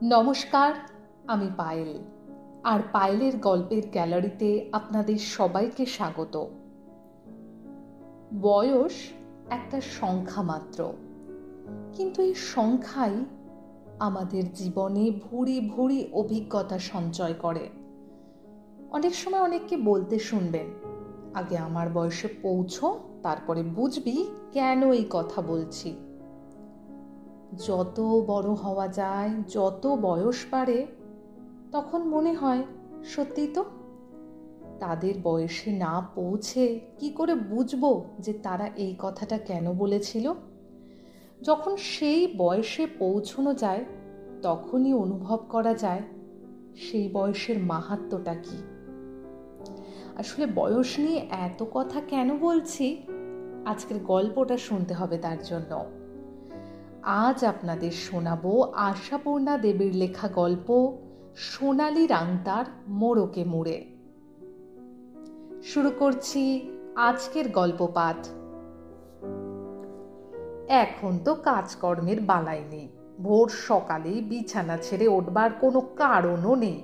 নমস্কার, আমি পায়েল। আর পায়েলের গল্পের গ্যালারিতে আপনাদের সবাইকে স্বাগত। বয়স একটা সংখ্যা মাত্র, কিন্তু এই সংখ্যাই আমাদের জীবনে ভুরি ভুরি অভিজ্ঞতা সঞ্চয় করে। অনেক সময় অনেককে বলতে শুনবেন, আগে আমার বয়সে পৌঁছো, তারপরে বুঝবি কেন এই কথা বলছি। যত বড় হওয়া যায়, যত বয়স বাড়ে, তখন মনে হয় সত্যি তো, তাদের বয়সে না পৌঁছে কি করে বুঝবো যে তারা এই কথাটা কেন বলেছিল। যখন সেই বয়সে পৌঁছানো যায়, তখনই অনুভব করা যায় সেই বয়সের মাহাত্ম্যটা কি। আসলে বয়স নিয়ে এত কথা কেন বলছি, আজকের গল্পটা শুনতে হবে তার জন্য। আজ আপনাদের শোনাবো আশাপূর্ণা দেবীর লেখা গল্প সোনালি রাংতার মোড়কে মুড়ে। শুরু করছি আজকের গল্প পাঠ। এখন তো কাজকর্মের বালাই নেই, ভোর সকালেই বিছানা ছেড়ে উঠবার কোনো কারণও নেই।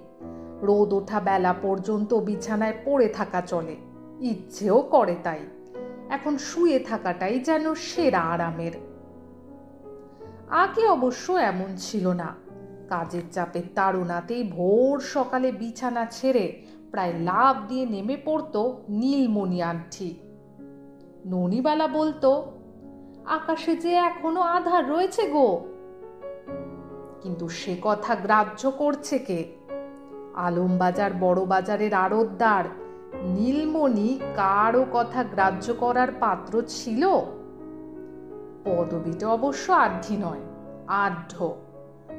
রোদ ওঠা বেলা পর্যন্ত বিছানায় পড়ে থাকা চলে, ইচ্ছেও করে তাই। এখন শুয়ে থাকাটাই যেন সেরা আরামের। আগে অবশ্য এমন ছিল না। কাজের চাপে তাড়নাতেই ভোর সকালে বিছানা ছেড়ে প্রায় লাফ দিয়ে নেমে পড়তো নীলমণি আন্টি। ননিবালা বলতো, আকাশে যে এখনো আঁধার রয়েছে গো। কিন্তু সে কথা গ্রাহ্য করছে কে? আলমবাজার বড় বাজারের আড়তদার নীলমণি কারও কথা গ্রাহ্য করার পাত্র ছিল? পদবিটা অবশ্য আঢ্যি নয়, আঢ্য,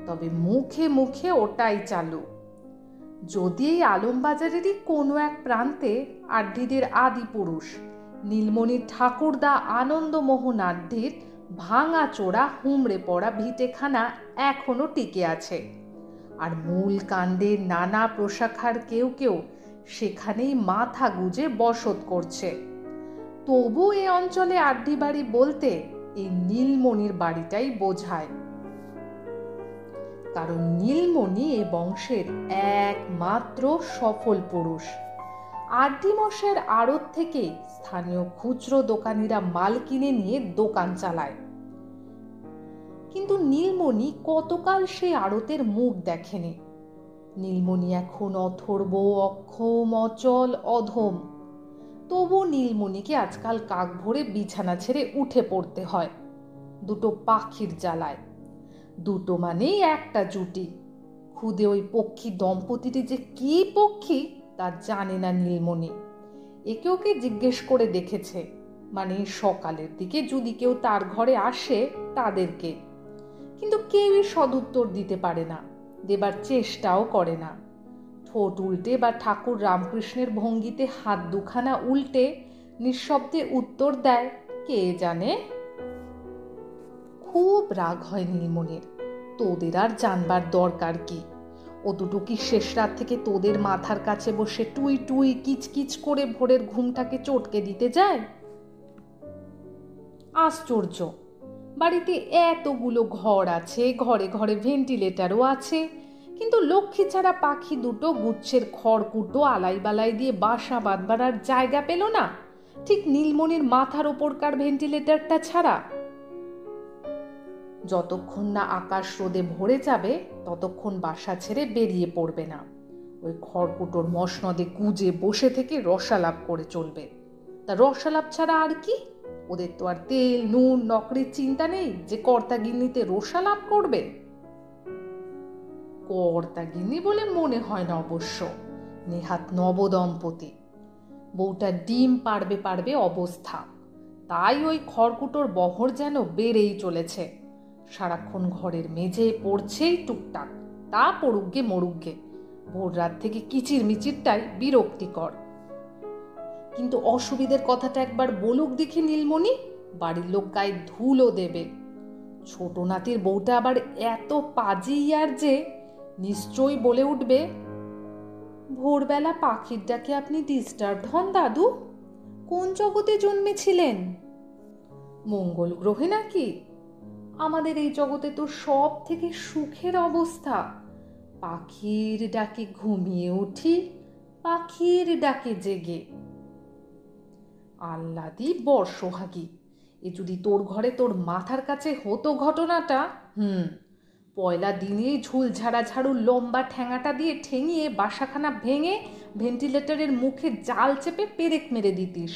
তবে মুখে মুখে ওটাই চালু। যদি এই আলমবাজারেরই কোনো এক প্রান্তে আঢ্যিদের আদি পুরুষ নীলমণির ঠাকুরদা আনন্দমোহন আঢ্যির ভাঙা চোরা হুমড়ে পড়া ভিটেখানা এখনো টিকে আছে, আর মূল কাণ্ডের নানা প্রশাখার কেউ কেউ সেখানেই মাথা গুজে বসত করছে, তবু এ অঞ্চলে আঢ্যি বাড়ি বলতে এই নীলমণির বাড়িটাই বোঝায়। কারণ নীলমণি এ বংশের একমাত্র সফল পুরুষ। আঢ্যি মশাইয়ের আড়ত থেকে স্থানীয় খুচরো দোকানিরা মাল কিনে নিয়ে দোকান চালায়। কিন্তু নীলমণি কতকাল সেই আড়তের মুখ দেখেনি। নীলমণি এখন অথর্ব, অক্ষম, অচল, অধম। তবু নীলমণিকে আজকাল কাক ভরে বিছানা ছেড়ে উঠে পড়তে হয়, দুটো পাখির জ্বালায়। দুটো মানেই একটা জুটি। খুদে ওই পক্ষী দম্পতিটি যে কি পক্ষী তা জানে না নীলমণি। একে ওকে জিজ্ঞেস করে দেখেছে, মানে সকালের দিকে যদি কেউ তার ঘরে আসে তাদেরকে, কিন্তু কেউই সদুত্তর দিতে পারে না, দেবার চেষ্টাও করে না। ঠোঁট উল্টে বা ঠাকুর রামকৃষ্ণের ভঙ্গিতে হাত দুখানা উল্টে নিঃশব্দে উত্তর দেয়, কে জানে। খুব রাগ হয় নীলমণির। তোদের আর জানবার দরকার কি? ও দুটো কি শেষ রাত থেকে তোদের মাথার কাছে বসে টুই টুই কিচকিচ করে ভোরের ঘুমটাকে চটকে দিতে যায়? আশ্চর্য, বাড়িতে এতগুলো ঘর আছে, ঘরে ঘরে ভেন্টিলেটারও আছে, কিন্তু লক্ষ্মী ছাড়া পাখি দুটো গুচ্ছের খড়কুটো আলাই বালাই দিয়ে বাসা বাঁধবার আর জায়গা পেল না, ঠিক নীলমণির মাথার ওপরকার ভেন্টিলেটারটা ছাড়া। যতক্ষণ না আকাশ রোদে ভরে যাবে ততক্ষণ বাসা ছেড়ে বেরিয়ে পড়বে না। ওই খড়কুটোর মসনদে গুজে বসে থেকে রসালাপ করে চলবে। তা রসালাপ ছাড়া আর কি? ওদের তো আর তেল নুন নকরির চিন্তা নেই যে কর্তাগিন্নিতে রসালাপ করবে। কর্তাগিন্নি বলে মনে হয় না অবশ্য, নেহাত নবদম্পতি। বউটা ডিম পারবে পারবে অবস্থা, তাই ওই খড়কুটোর বহর যেন বেড়েই চলেছে। সারাক্ষণ ঘরের মেঝে পড়ছেই টুকটাক, তা পড়ুকগে মরুকগে। ভোর রাত থেকে কিচির মিচিরটাই বিরক্তিকর। কিন্তু অসুবিধের কথাটা একবার বলুক দেখি নীলমণি, বাড়ির লোক গায়ে ধুলো দেবে। ছোট নাতির বউটা আবার এত পাজি ইয়ার যে নিশ্চয়ই বলে উঠবে, ভোরবেলা পাখির ডাকে আপনি ডিস্টার্বড হন দাদু? কোন জগতে জন্মেছিলেন? মঙ্গল গ্রহে নাকি? আমাদের এই জগতে তো সব থেকে সুখের অবস্থা, পাখির ডাকে ঘুমিয়ে উঠি, পাখির ডাকে জেগে। আহ্লাদি বর সোহাগী, এ যদি তোর ঘরে তোর মাথার কাছে হতো ঘটনাটা, পয়লা দিনেই ঝুলঝাড়া ঝাড়ুর লম্বা ঠ্যাঙাটা দিয়ে ঠেঙিয়ে বাসাখানা ভেঙে ভেন্টিলেটরের মুখে জাল চেপে পেরেক মেরে দিতিস,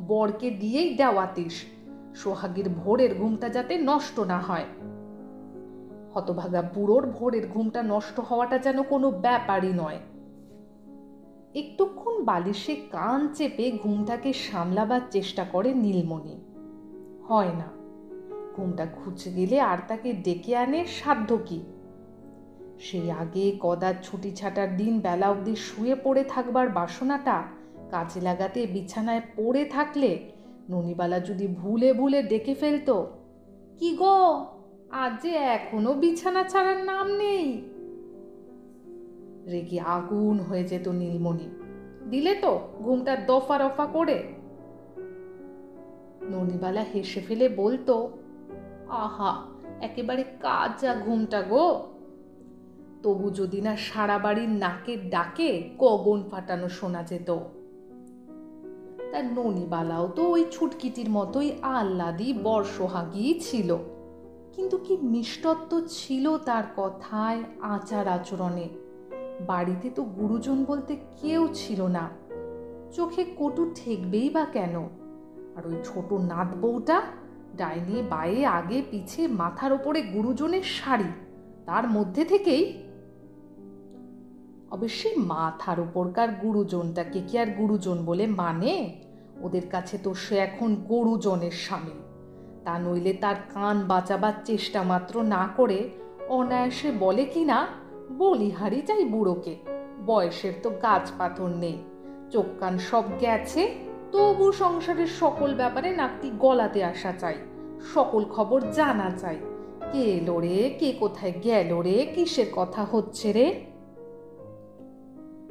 বরকে দিয়েই দেওয়াতিস, সোহাগীর ভোরের ঘুমটা যাতে নষ্ট না হয়। হতভাগা বুড়োর ভোরের ঘুমটা নষ্ট হওয়াটা যেন কোনো ব্যাপারই নয়। একটুক্ষণ বালিশে কান চেপে ঘুমটাকে সামলাবার চেষ্টা করে নীলমণি। হয় না। ঘুমটা ঘুচে গেলে আর তাকে ডেকে আনে সাধ্য কি? সেই আগে কদাচ ছুটি ছাটার দিন বেলা অবধি শুয়ে পড়ে থাকবার বাসনাটা কাজে লাগাতে বিছানায় পড়ে থাকলে ননিবালা যদি ভুলে ভুলে ডেকে ফেলতো, কি গো, আজ যে এখনো বিছানা ছাড়ার নাম নেই। রেগে আগুন হয়ে যেত নীলমণি। দিলে তো ঘুমটা দফা রফা করে। ননিবালা হেসে ফেলে বলতো, আহা, একেবারে কাঁচা ঘুমটা গো। তবু যদি না সারা বাড়ির নাকের ডাকে গগন ফাটানো শোনা যেত। তার ননিবালাও তো ওই ছুটকিটির মতোই আহ্লাদি বর সোহাগী ছিল, কিন্তু কি মিষ্টত্ব ছিল তার কথায়, আচার আচরণে। বাড়িতে তো গুরুজন বলতে কেউ ছিল না, চোখে কটু ঠেকবেই বা কেন? আর ওই ছোট নাত বউটা, ডাইনি বায়ে আগে পিছে মাথার ওপরে গুরুজনের শাড়ি, তার মধ্যে থেকেই। অবশ্যই মাথার ওপরকার গুরুজনটাকে কি আর গুরুজন বলে মানে? ওদের কাছে তো সে এখন গুরুজনের স্বামী। তা নইলে তার কান বাঁচাবার চেষ্টা মাত্র না করে অনায়াসে বলে কিনা, বলিহারি চাই বুড়োকে, বয়সের তো গাছ পাথর নেই, চোখ কান সব গেছে, তবু সংসারের সকল ব্যাপারে নাকটি গলাতে আসা চাই, সকল খবর জানা চাই। কে এলো রে, কে কোথায় গেল রে, কিসের কথা হচ্ছে রে?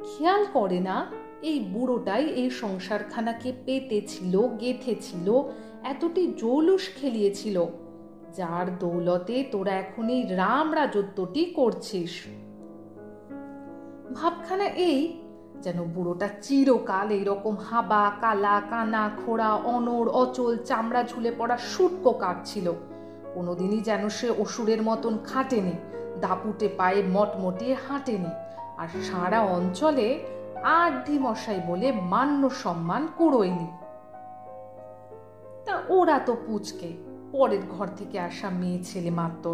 খেয়াল করে না এই বুড়োটাই এই সংসারখানাকে পেতেছিল, গেথেছিল, এতটি জৌলুস খেলিয়েছিল, যার দৌলতে তোরা এখন এই রাম রাজত্বটি করছিস। ভাবখানা এই, যেন বুড়োটা চিরকাল এইরকম হাবা, কালা, কানা, খোড়া, অনড়, অচল, চামড়া ঝুলে পড়া শুটকো কাটছিল। কোনোদিনই যেন সে অসুরের মতন খাটেনি, দাপুটে পায়ে মটমটিয়ে হাঁটেনি, আর সারা অঞ্চলে আঢ্যি মশাই বলে মান্য সম্মান কুড়োয়নি। তা ওরা তো পুচকে, পরের ঘর থেকে আসা মেয়ে ছেলে মাত্র।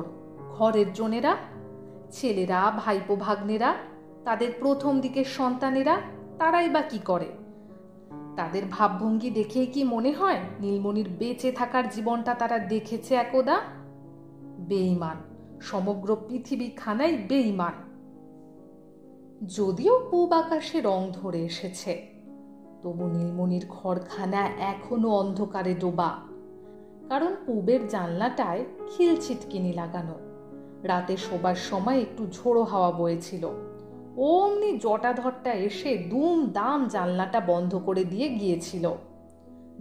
ঘরের জনেরা, ছেলেরা, ভাইপো ভাগ্নেরা, তাদের প্রথম দিকের সন্তানেরা, তারাই বা কি করে? তাদের ভাবভঙ্গি দেখেই কি মনে হয় নীলমণির বেঁচে থাকার জীবনটা তারা দেখেছে একদা? বেঈমান, সমগ্র পৃথিবী খানাই বেঈমান। যদিও পূব আকাশে রং ধরে এসেছে, তবু নীলমণির ঘরখানা এখনো অন্ধকারে ডোবা, কারণ পূবের জানলাটায় খিল ছিটকিনি লাগানো। রাতে শোবার সময় একটু ঝোড়ো হাওয়া বয়েছিল, অমনি জটাধরটা এসে দুম দাম জানলাটা বন্ধ করে দিয়ে গিয়েছিল।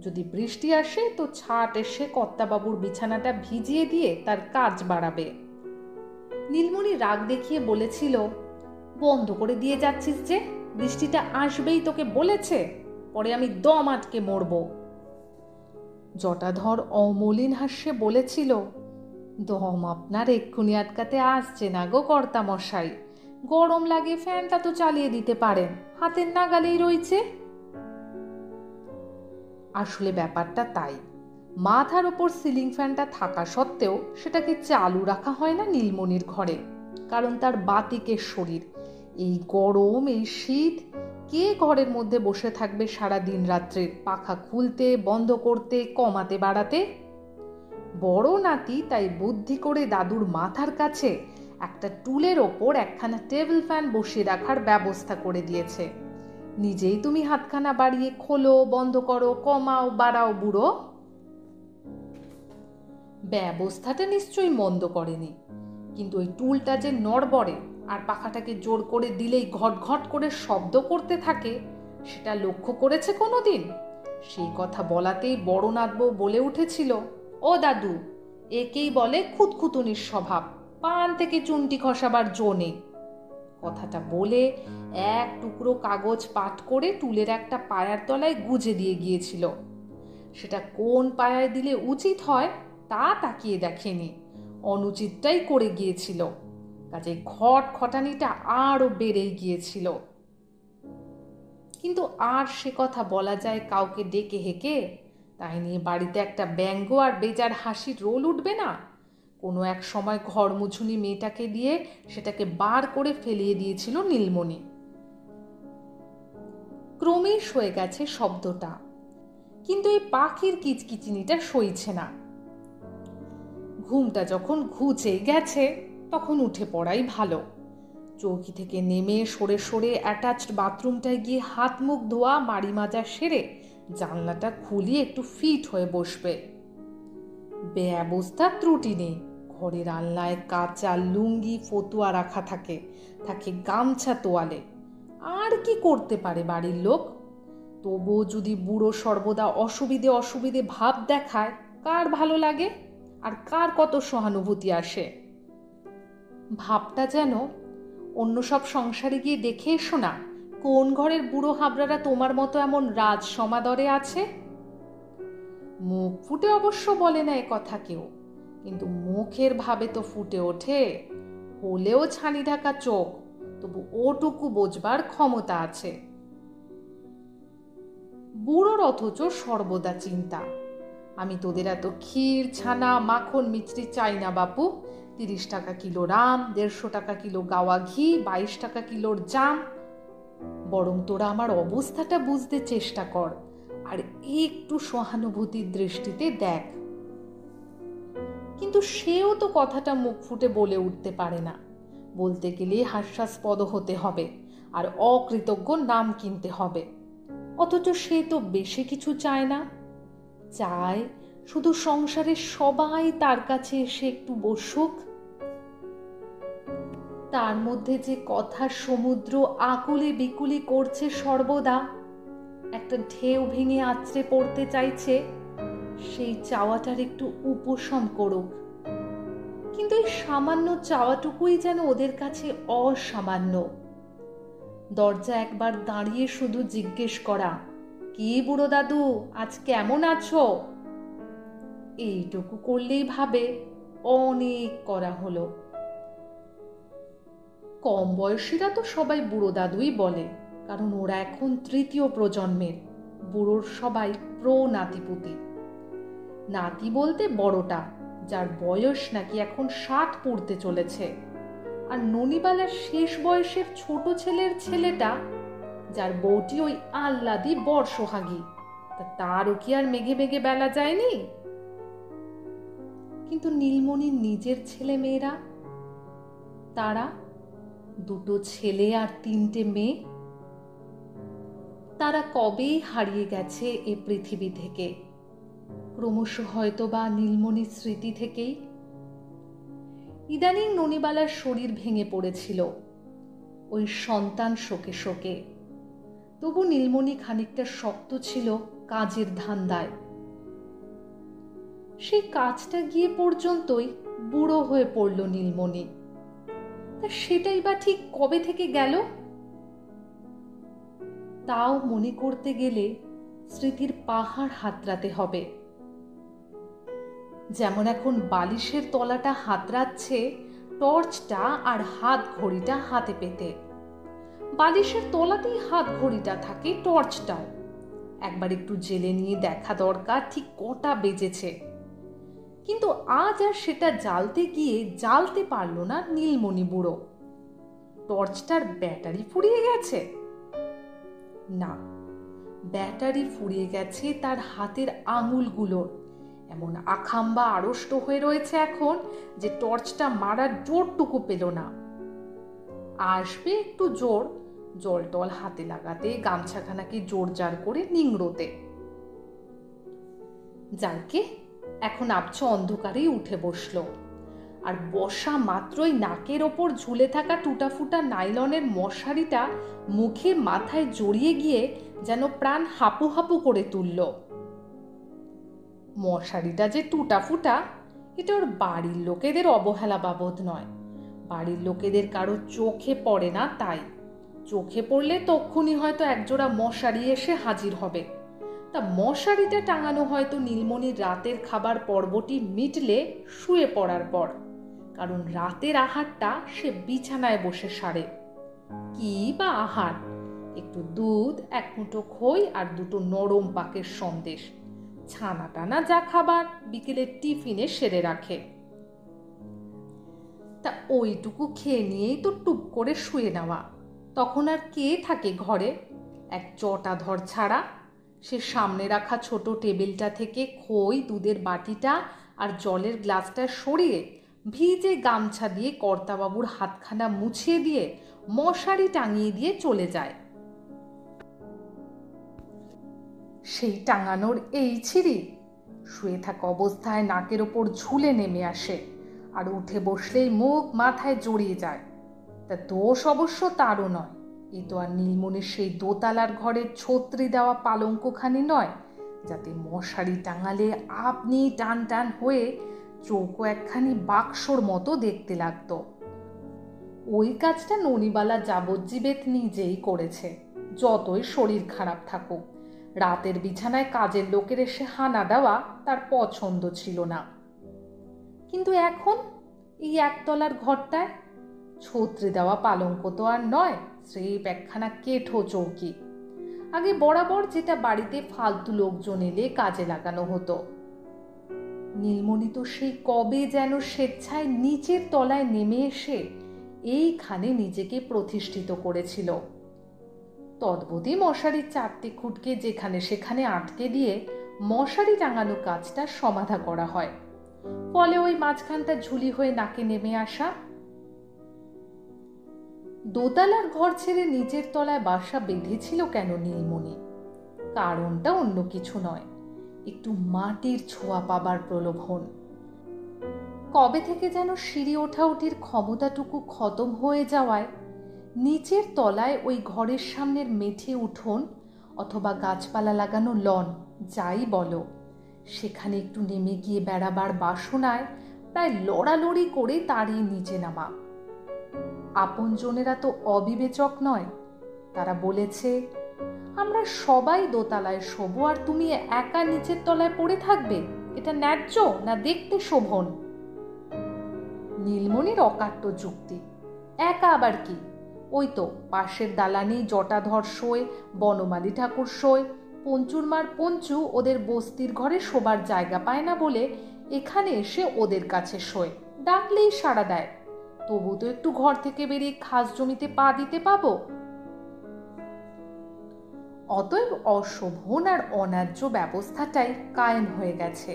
যদি বৃষ্টি আসে তো ছাট এসে কর্তাবাবুর বিছানাটা ভিজিয়ে দিয়ে তার কাজ বাড়াবে। নীলমণি রাগ দেখিয়ে বলেছিল, বন্ধ করে দিয়ে যাচ্ছিস যে, বৃষ্টিটা আসবেই তোকে বলেছে, পরে আমি দম আটকে মরব। জটাধর অমলিন হাস্যে বলেছিল, দম আপনার এক্ষুনি আটকাতে আসছে না গো কর্তা মশাই, গরম লাগে ফ্যানটা তো চালিয়ে দিতে পারেন, হাতের নাগালেই রয়েছে। আসলে ব্যাপারটা তাই, মাথার ওপর সিলিং ফ্যানটা থাকা সত্ত্বেও সেটাকে চালু রাখা হয় না নীলমণির ঘরে, কারণ তার বাতিকের শরীর। এই গরম, এই শীত, কে ঘরের মধ্যে বসে থাকবে সারা দিন রাত্রে, পাখা খুলতে বন্ধ করতে, কমাতে বাড়াতে? বড় নাতি তাই বুদ্ধি করে দাদুর মাথার কাছে একটা টুলের ওপর একখানা টেবিল ফ্যান বসিয়ে রাখার ব্যবস্থা করে দিয়েছে। নিজেই তুমি হাতখানা বাড়িয়ে খোলো, বন্ধ করো, কমাও, বাড়াও বুড়ো। ব্যবস্থাটা নিশ্চয়ই মন্দ করেনি, কিন্তু ওই টুলটা যে নড়বড়ে আর পাখাটাকে জোর করে দিলেই ঘট ঘট করে শব্দ করতে থাকে, সেটা লক্ষ্য করেছে কোনোদিন? সেই কথা বলাতেই বড় নাতবউ বলে উঠেছিল, ও দাদু, একেই বলে খুঁতখুতুনির স্বভাব, পান থেকে চুনটি খসাবার জো নেই। কথাটা বলে এক টুকরো কাগজ পাট করে টুলের একটা পায়ার তলায় গুজে দিয়ে গিয়েছিল। সেটা কোন পায়ায় দিলে উচিত হয় তা তাকিয়ে দেখেনি, অনুচিতটাই করে গিয়েছিল। কাজে খটানিটা আরও বেড়েই গিয়েছিল। কিন্তু আর সে কথা বলা যায় কাউকে ডেকে হেঁকে? তাই নিয়ে বাড়িতে একটা ব্যঙ্গ আর বেজার হাসির রোল উঠবে না? কোনো এক সময় ঘর মুছুনি মেয়েটাকে দিয়ে সেটাকে বার করে ফেলিয়ে দিয়েছিল নীলমণি। ক্রমেই সয়ে গেছে শব্দটা, কিন্তু এই পাখির কিচকিচিনিটা সইছে না। ঘুমটা যখন ঘুচেই গেছে তখন উঠে পড়াই ভালো। চৌকি থেকে নেমে সরে সরে অ্যাটাচড বাথরুমটায় গিয়ে হাত মুখ ধোয়া মাড়ি মাজা সেরে জানলাটা খুলিয়ে একটু ফিট হয়ে বসবে। ব্যবস্থা ত্রুটি নেই। ঘরের আলনায় কাঁচা লুঙ্গি ফতুয়া রাখা থাকে, থাকে গামছা তোয়ালে। আর কি করতে পারে বাড়ির লোক? তবুও যদি বুড়ো সর্বদা অসুবিধে ভাব দেখায়, কার ভালো লাগে আর কার কত সহানুভূতি আসে? ভাবটা যেন অন্য সব সংসারে গিয়ে দেখে এসো না কোন ঘরের বুড়ো হাবরারা তোমার মতো এমন রাজ সমাদরে আছে। মুখ ফুটে অবশ্য বলে না এ কথা কেউ, কিন্তু মুখের ভাবে তো ফুটে ওঠে। হলেও ছানি ঢাকা চোখ, তবু ওটুকু বোঝবার ক্ষমতা আছে। বুড়োর অথচ সর্বদা চিন্তা, আমি তোদের এত ক্ষীর ছানা মাখন মিছরি চাই না বাপু। 30 টাকা কিলো রাম, 150 টাকা কিলো গাওয়া ঘি, 22 টাকা কিলোর জাম। বরং তোরা আমার অবস্থাটা বুঝতে চেষ্টা কর আর একটু সহানুভূতির দৃষ্টিতে দেখ। কিন্তু সেও তো কথাটা মুখ ফুটে বলে উঠতে পারে না। বলতে গেলে হাস্যাস্পদ হতে হবে আর অকৃতজ্ঞ নাম কিনতে হবে। অথচ সে তো বেশি কিছু চায় না, চায় শুধু সংসারের সবাই তার কাছে এসে একটু বসুক। তার মধ্যে যে কথার সমুদ্র আকুলে বিকুলি করছে সর্বদা, একটা ঢেউ ভেঙে আছড়ে পড়তে চাইছে, সেই চাওয়াটার একটু উপশম করুক। কিন্তু এই সামান্য চাওয়াটুকুই যেন ওদের কাছে অসামান্য। দরজা একবার দাঁড়িয়ে শুধু জিজ্ঞেস করা, কি বুড়ো দাদু আজ কেমন আছো? এইটুকু করলেই ভাবে অনেক করা হলো। কম বয়সীরা তো সবাই বুড়ো দাদুই বলে, কারণ ওরা এখন 3য় প্রজন্মের। বুড়োর সবাই প্রো নাতিপুতি। নাতি বলতে বড়টা, যার বয়স নাকি এখন 60 পূর্তে চলেছে, আর ননিবালার শেষ বয়সের ছোট ছেলের ছেলেটা, যার বউটি ওই আহ্লাদি বড় সোহাগী। তারও কি আর মেঘে মেঘে বেলা যায়নি? কিন্তু নীলমণির নিজের ছেলে মেয়েরা, তারা 2 ছেলে আর 3টে মেয়ে, তারা কবেই হারিয়ে গেছে এ পৃথিবী থেকে। ক্রমশ হয়তো বা নীলমণির স্মৃতি থেকেই। ইদানিং ননিবালার শরীর ভেঙে পড়েছিল ওই সন্তান শোকে শোকে। তবু নীলমণি খানিকটা শক্ত ছিল কাজের ধান্দায়। সেই কাজটা গিয়ে পর্যন্তই বুড়ো হয়ে পড়ল নীলমণি। তা সেটাই বা ঠিক কবে থেকে গেল? তাও মনে করতে গেলে স্মৃতির পাহাড় হাতড়াতে হবে। যেমন এখন বালিশের তলাটা হাতড়াচ্ছে টর্চটা আর হাত ঘড়িটা হাতে পেতে। বালিশের তলাতেই হাত ঘড়িটা থাকে, টর্চটাও। একবার একটু জেলে নিয়ে দেখা দরকার ঠিক কটা বেজেছে। কিন্তু আজ আর সেটা জ্বালতে গিয়ে জ্বালতে পারল না নীলমণি বুড়ো। টর্চটার ব্যাটারি ফুরিয়ে গেছে? না, ব্যাটারি ফুরিয়ে গেছে তার হাতের আঙুলগুলোর। এমন আখাম্বা আড়ষ্ট হয়ে রয়েছে এখন যে টর্চটা মারার জোরটুকু পেল না। আসবে একটু জোর, জল টল হাতে লাগাতে, গামছাখানাকে জোর জার করে নিংড়োতে। যাকে এখন আবছ অন্ধকারেই উঠে বসলো, আর বসা মাত্রই নাকের ওপর ঝুলে থাকা টুটাফুটা নাইলনের মশারিটা মুখে মাথায় জড়িয়ে গিয়ে যেন প্রাণ হাপু হাপু করে তুলল। মশারিটা যে টুটাফুটা, এটা ওর বাড়ির লোকেদের অবহেলা বাবদ নয়, বাড়ির লোকেদের কারো চোখে পড়ে না, তাই চোখে পড়লে তক্ষুনি হয়তো একজোড়া মশারি এসে হাজির হবে। তা মশারিটা টাঙানো হয়তো নীলমণির রাতের খাবার পর্বটি মিটলে শুয়ে পড়ার পর, কারণ রাতের আহারটা সে বিছানায় বসে সারে। কি বা আহার? একটু দুধ, এক মুঠো খই আর দুটো নরম পাকের সন্দেশ, ছানা টানা যা খাবার বিকেলের টিফিনে সেরে রাখে। তা ওইটুকু খেয়ে নিয়েই তো টুপ করে শুয়ে নেওয়া। তখন আর কে থাকে ঘরে, এক জটাধর ছাড়া। সে সামনে রাখা ছোট টেবিলটা থেকে খই, দুধের বাটিটা আর জলের গ্লাসটা সরিয়ে ভিজে গামছা দিয়ে কর্তাবাবুর হাতখানা মুছিয়ে দিয়ে মশারি টাঙিয়ে দিয়ে চলে যায়। সেই টাঙানোর এই ছিঁড়ি শুয়ে থাকা অবস্থায় নাকের ওপর ঝুলে নেমে আসে, আর উঠে বসলেই মুখ মাথায় জড়িয়ে যায়। তা দোষ অবশ্য তারও নয়, এ তো আর নীলমণির সেই দোতলার ঘরের ছত্রি দেওয়া পালঙ্কখানি নয়, যাতে মশারি টাঙালে আপনি টান টান হয়ে চৌকো একখানি বাক্সর মতো দেখতে লাগতো। ওই কাজটা ননিবালা যাবজ্জীবেত নিজেই করেছে, যতই শরীর খারাপ থাকুক। রাতের বিছানায় কাজের লোকের এসে হানা দেওয়া তার পছন্দ ছিল না। কিন্তু এখন এই একতলার ঘরটায় ছত্রি দেওয়া পালঙ্ক তো আর নয়, স্রেফ একখানা কেঠো চৌকি। আগে বরাবর যেটা বাড়িতে ফালতু লোকজন এলে কাজে লাগানো হতো। নীলমণি তো সেই কবে যেন স্বেচ্ছায় নিচের তলায় নেমে এসে এইখানে নিজেকে প্রতিষ্ঠিত করেছিল। তদ্বতী মশারির চারটে খুঁটকে যেখানে সেখানে আটকে দিয়ে মশারি টাঙানো কাজটা সমাধা করা হয়, ফলে ওই মাঝখানটা ঝুলি হয়ে নাকে নেমে আসা। দোতলার ঘর ছেড়ে নিচের তলায় বাসা বেঁধেছিল কেন নীলমণি? কারণটা অন্য কিছু নয়, একটু মাটির ছোঁয়া পাবার প্রলোভন। কবে থেকে যেন সিঁড়ি ওঠাউঠির ক্ষমতাটুকু খতম হয়ে যাওয়ায় নিচের তলায় ওই ঘরের সামনের মেঠে উঠোন অথবা গাছপালা লাগানো লন, যাই বলো, সেখানে একটু নেমে গিয়ে বেড়াবার বাসনায় প্রায় লড়ালড়ি করে তাড়িয়ে নিচে নামা। আপনজনেরা তো অবিবেচক নয়, তারা বলেছে, আমরা সবাই দোতলায় শোবো আর তুমি একা নিচের তলায় পড়ে থাকবে, এটা ন্যায্য না দেখতে শোভন? নীলমণির অকাট্য যুক্তি। একা আবার কি, ওই তো পাশের দালানি জটাধর শোয়, বনমালী ঠাকুর শোয়, পঞ্চুর মার পঞ্চু ওদের বস্তির ঘরে শোবার জায়গা পায় না বলে এখানে এসে ওদের কাছে শোয়, ডাকলেই সাড়া দেয়। তবু তো একটু ঘর থেকে বেরিয়ে খাস জমিতে পা দিতে পাবো। অতএব অশোভন আর অন্যায্য ব্যবস্থাটাই কায়েম হয়ে গেছে।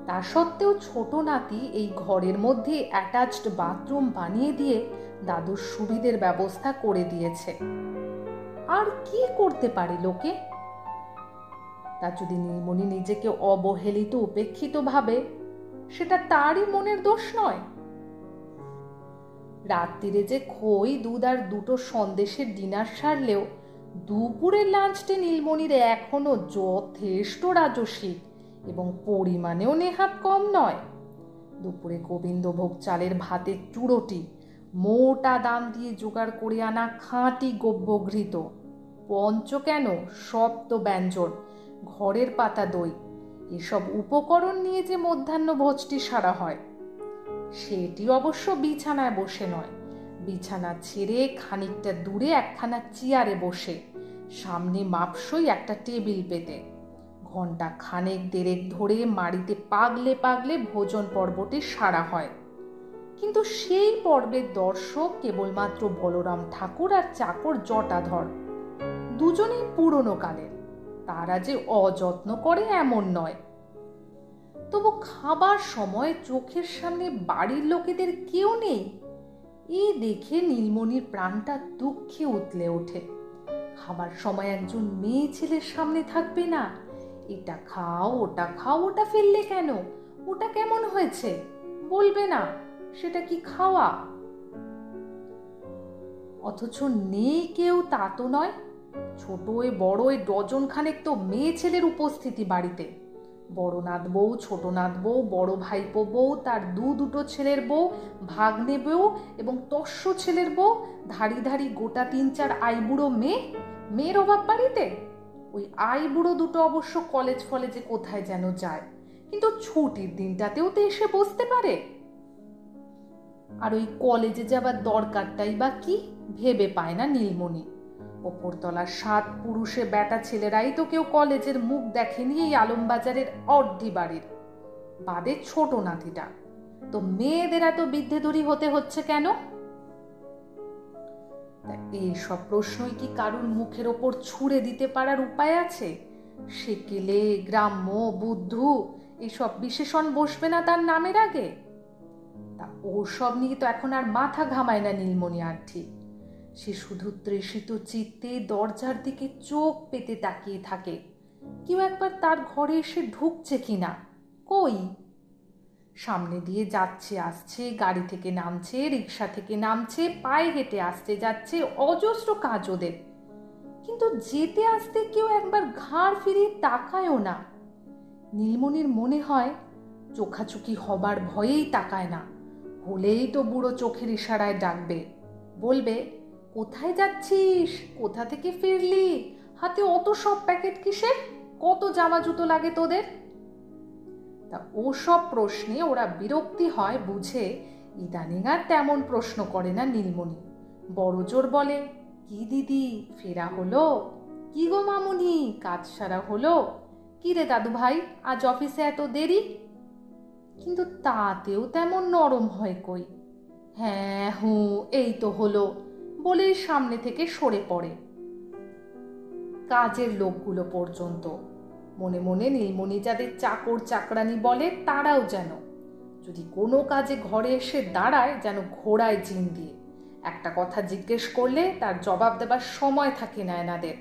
তা সত্ত্বেও ছোট নাতি এই ঘরের মধ্যে অ্যাটাচড বাথরুম বানিয়ে দিয়ে দাদুর সুবিধের ব্যবস্থা করে দিয়েছে। আর কি করতে পারে লোকে? তা যদি নীলমণি নিজেকে অবহেলিত উপেক্ষিত ভাবে, সেটা তারই মনের দোষ নয়। রাত্রিরে যে খই, দুধ আর দুটো সন্দেশের ডিনার সারলেও দুপুরের লাঞ্চটে নীলমণির এখনো যথেষ্ট রাজস্বিক এবং পরিমাণেও নেহাত কম নয়। দুপুরে গোবিন্দভোগ চালের ভাতের চুড়োটি, মোটা দাম দিয়ে জোগাড় করে আনা খাঁটি গব্যঘৃত, পঞ্চ কেন সপ্ত ব্যঞ্জন, ঘরের পাতা দই, এসব উপকরণ নিয়ে যে মধ্যাহ্ন ভোজটি সারা হয়, সেটি অবশ্য বিছানায় বসে নয়, বিছানা ছেড়ে খানিকটা দূরে একখানা চেয়ারে বসে, সামনে মাপসই একটা টেবিল পেতে ঘন্টা খানেক দেড়েক ধরে মাড়িতে পাগলে পাগলে ভোজন পর্বটি সারা হয়। কিন্তু সেই পর্বের দর্শক কেবলমাত্র বলরাম ঠাকুর আর চাকর জটাধর, দুজনেই পুরনো কালের। তারা যে অযত্ন করে এমন নয়। তবু খাবার সময় চোখের সামনে বাড়ির লোকেদের কেউ নেই, এই দেখে নীলমণির প্রাণটা দুঃখে উতলে ওঠে। খাবার সময় একজন মেয়ে ছেলের সামনে থাকবে না, এটা খাও ওটা খাও, ওটা ফেললে কেন, ওটা কেমন হয়েছে বলবে না, সেটা কি খাওয়া? অথচ নেই কেউ তা তো নয়, ছোটই বড়ই ডজন খানেক তো মেয়ে ছেলের উপস্থিতি বাড়িতে, বড় নাত বউ, ছোট নাত বউ, বড় ভাইপো বউ, তার দুটো ছেলের বউ, ভাগ্নে বউ এবং তস্য ছেলের বউ, ধাড়ি ধাড়ি গোটা 3-4 আইবুড়ো মেয়ের অভাব বাড়িতে। ওই আইবুড়ো দুটো অবশ্য কলেজ ফলেজে কোথায় যেন যায়, কিন্তু ছুটির দিনটাতেও তো এসে বসতে পারে। আর ওই কলেজে যাবার দরকারটাই বা কি ভেবে পায় না নীলমণি। ওপরতলার 7 পুরুষে বেটা ছেলেরাই তো কেউ কলেজের মুখ দেখেনি এই আলমবাজারের অর্ধি বাড়ির, বাদে ছোট নাতিটা। তো মেয়েদের এত বিদ্যেধরী হতে হচ্ছে কেন? এইসব প্রশ্নই কি কারুর মুখের ওপর ছুঁড়ে দিতে পারার উপায় আছে? সেকেলে, গ্রাম্য, বুদ্ধু এইসব বিশেষণ বসবে না তার নামের আগে? তা ওসব নিয়ে তো এখন আর মাথা ঘামায় না নীলমণি আর ঠিক। সে শুধু তৃষিত চিত্তে দরজার দিকে চোখ পেতে তাকিয়ে থাকে, কেউ একবার তার ঘরে এসে ঢুকছে কিনা। কই, সামনে দিয়ে যাচ্ছে আসছে, গাড়ি থেকে নামছে, রিক্সা থেকে নামছে, পায়ে হেঁটে আসতে যাচ্ছে, অজস্র কাজ ওদের, কিন্তু যেতে আসতে কেউ একবার ঘাড় ফিরিয়ে তাকায়ও না। নীলমণির মনে হয় চোখাচোখি হবার ভয়েই তাকায় না, হলেই তো বুড়ো চোখের ইশারায় ডাকবে, বলবে কোথায় যাচ্ছিস, কোথা থেকে ফিরলি, হাতে অত সব প্যাকেট কিসের, কত জামা জুতো লাগে তোদের। তা ওসব প্রশ্নে ওরা বিরক্তি হয় বুঝে ইদানিং আর তেমন প্রশ্ন করে না নীলমণি। বড় জোর বলে, কি দিদি ফেরা হলো, কি গো মামুনি কাজ সারা হলো, কি রে দাদু ভাই আজ অফিসে এত দেরি। কিন্তু তাতেও তেমন নরম হয় কই। হ্যাঁ এই তো হলো বলেই সামনে থেকে সরে পড়ে। কাজের লোকগুলো পর্যন্ত, মনে মনে নীলমণি যাদের চাকর চাকরানি বলে তারাও যেন যদি কোনো কাজে ঘরে এসে দাঁড়ায় যেন ঘোড়ায় জিন দিয়ে। একটা কথা জিজ্ঞেস করলে তার জবাব দেবার সময় থাকে না এনাদের,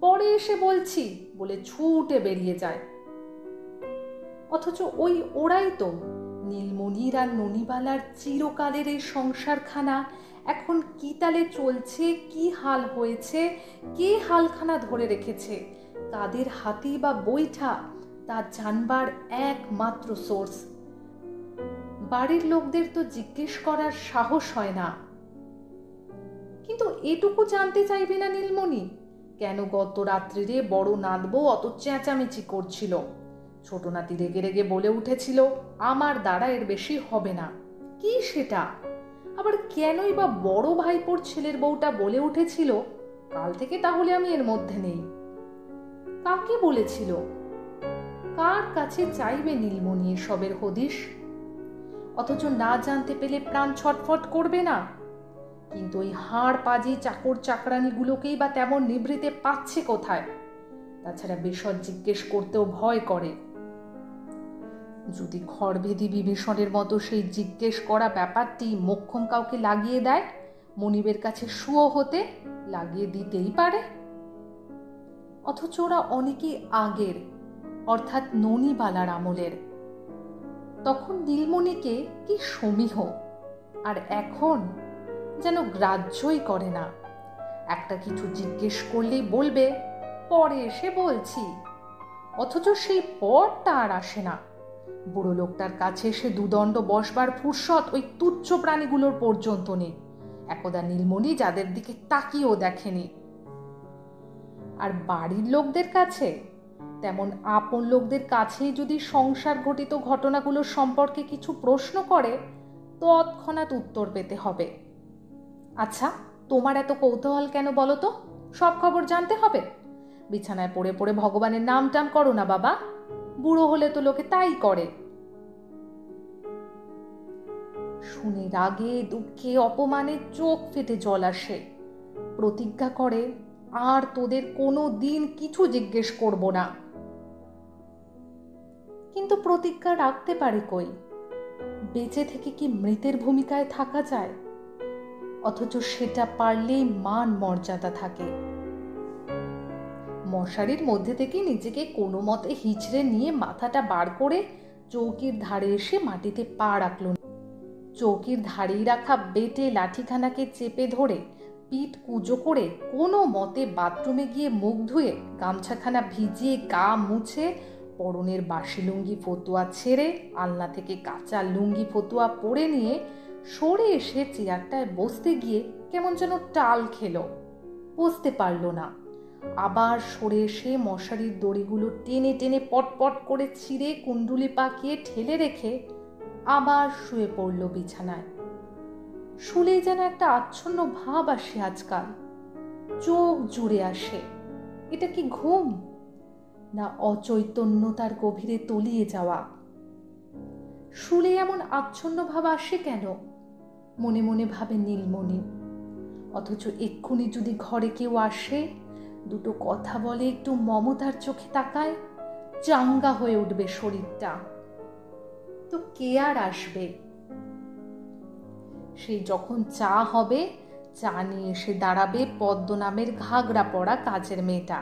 পরে এসে বলছি বলে ছুটে বেরিয়ে যায়। অথচ ওই ওরাই তো নীলমণির আর ননিবালার চিরকালের এই সংসারখানা এখন কি তালে চলছে, কি হাল হয়েছে, কে হালখানা ধরে রেখেছে, কাদের হাতি বা বৈঠা, তা জানবার একমাত্র সোর্স। বাড়ির লোকদের তো জিজ্ঞেস করার সাহস হয় না। কিন্তু এটুকু জানতে চাইবে না নীলমণি, কেন গত রাত্রিরে বড় নাতবউ অত চেঁচামেচি করছিল, ছোট নাতি রেগে রেগে বলে উঠেছিল আমার দ্বারা এর বেশি হবে না। কি সেটা? আবার কেনই বা বড় ভাইপোর ছেলের বউটা বলে উঠেছিল কাল থেকে তাহলে আমি এর মধ্যে নেই। কাকে বলেছিল? কার কাছে চাইবে নীলমণি এসবের হদিশ? অথচ না জানতে পেলে প্রাণ ছটফট করবে না? কিন্তু ওই হাড় পাজি চাকর চাকরানিগুলোকেই বা তেমন নিভৃতে পাচ্ছে কোথায়? তাছাড়া বিশদ জিজ্ঞেস করতেও ভয় করে। যদি খড়ভেদি বিভীষণের মতো সেই জিজ্ঞেস করা ব্যাপারটি মোক্ষম কাউকে লাগিয়ে দেয়, মনিবের কাছে সুও হতে লাগিয়ে দিতেই পারে। অথচ ওরা অনেকেই আগের, অর্থাৎ ননিবালার আমলের। তখন নীলমণিকে কি সমীহ, আর এখন যেন গ্রাহ্যই করে না। একটা কিছু জিজ্ঞেস করলেই বলবে পরে এসে বলছি, অথচ সেই পরটা আর আসে না। বুড়ো লোকটার কাছে এসে দুদণ্ড বসবার ফুরসত ওই তুচ্ছ প্রাণীগুলোর পর্যন্ত নেই, একদা নীলমণি যাদের দিকে তাকিয়েও দেখেনি। আর বাড়ির লোকদের কাছে, তেমন আপন লোকদের কাছেই যদি সংসার ঘটিত ঘটনাগুলোর সম্পর্কে কিছু প্রশ্ন করে তৎক্ষণাৎ উত্তর পেতে হবে। আচ্ছা, তোমার এত কৌতূহল কেন বলো তো? সব খবর জানতে হবে? বিছানায় পড়ে পড়ে ভগবানের নাম টাম করো না বাবা, বুড়ো হলে তো লোকে তাই করে। শুনে রাগে দুঃখে অপমানে চোখ ফেটে জল আসে। প্রতিজ্ঞা করে আর তোদের কোনো দিন কিছু জিজ্ঞেস করব না। কিন্তু প্রতিজ্ঞা রাখতে পারে কই? বেঁচে থেকে কি মৃতের ভূমিকায় থাকা যায়? অথচ সেটা পারলেই মান মর্যাদা থাকে। মশারির মধ্যে থেকে নিজেকে কোনো মতে হিচড়ে নিয়ে মাথাটা বার করে চৌকির ধারে এসে মাটিতে পা রাখল। চৌকির ধারেই রাখা বেটে লাঠিখানাকে চেপে ধরে পিঠ কুঁজো করে কোনো মতে বাথরুমে গিয়ে মুখ ধুয়ে গামছাখানা ভিজিয়ে গা মুছে পরনের বাসি লুঙ্গি ফতুয়া ছেড়ে আলনা থেকে কাঁচা লুঙ্গি ফতুয়া পরে নিয়ে সরে এসে চেয়ারটায় বসতে গিয়ে কেমন যেন টাল খেলো, বসতে পারল না। আবার সরে এসে মশারির দড়িগুলো টেনে টেনে পটপট করে ছিঁড়ে কুণ্ডুলি পাকিয়ে ঠেলে রেখে আবার শুয়ে পড়ল বিছানায়। শুলেই যেন একটা আচ্ছন্ন ভাব আসে আজকাল, চোখ জুড়ে আসে। এটা কি ঘুম, না অচৈতন্যতার গভীরে তলিয়ে যাওয়া? শুলে এমন আচ্ছন্ন ভাব আসে কেন? মনে মনে ভাবে নীলমণি। অথচ এক্ষুনি যদি ঘরে কেউ আসে, দুটো কথা বলে, একটু মমতার চোখে তাকায়, চাঙ্গা হয়ে উঠবে শরীরটা। তো কে আর আসবে? সেই যখন চা হবে, চা নিয়ে এসে দাঁড়াবে পদ্ম নামের ঘাগরা পরা কাজের মেয়েটা।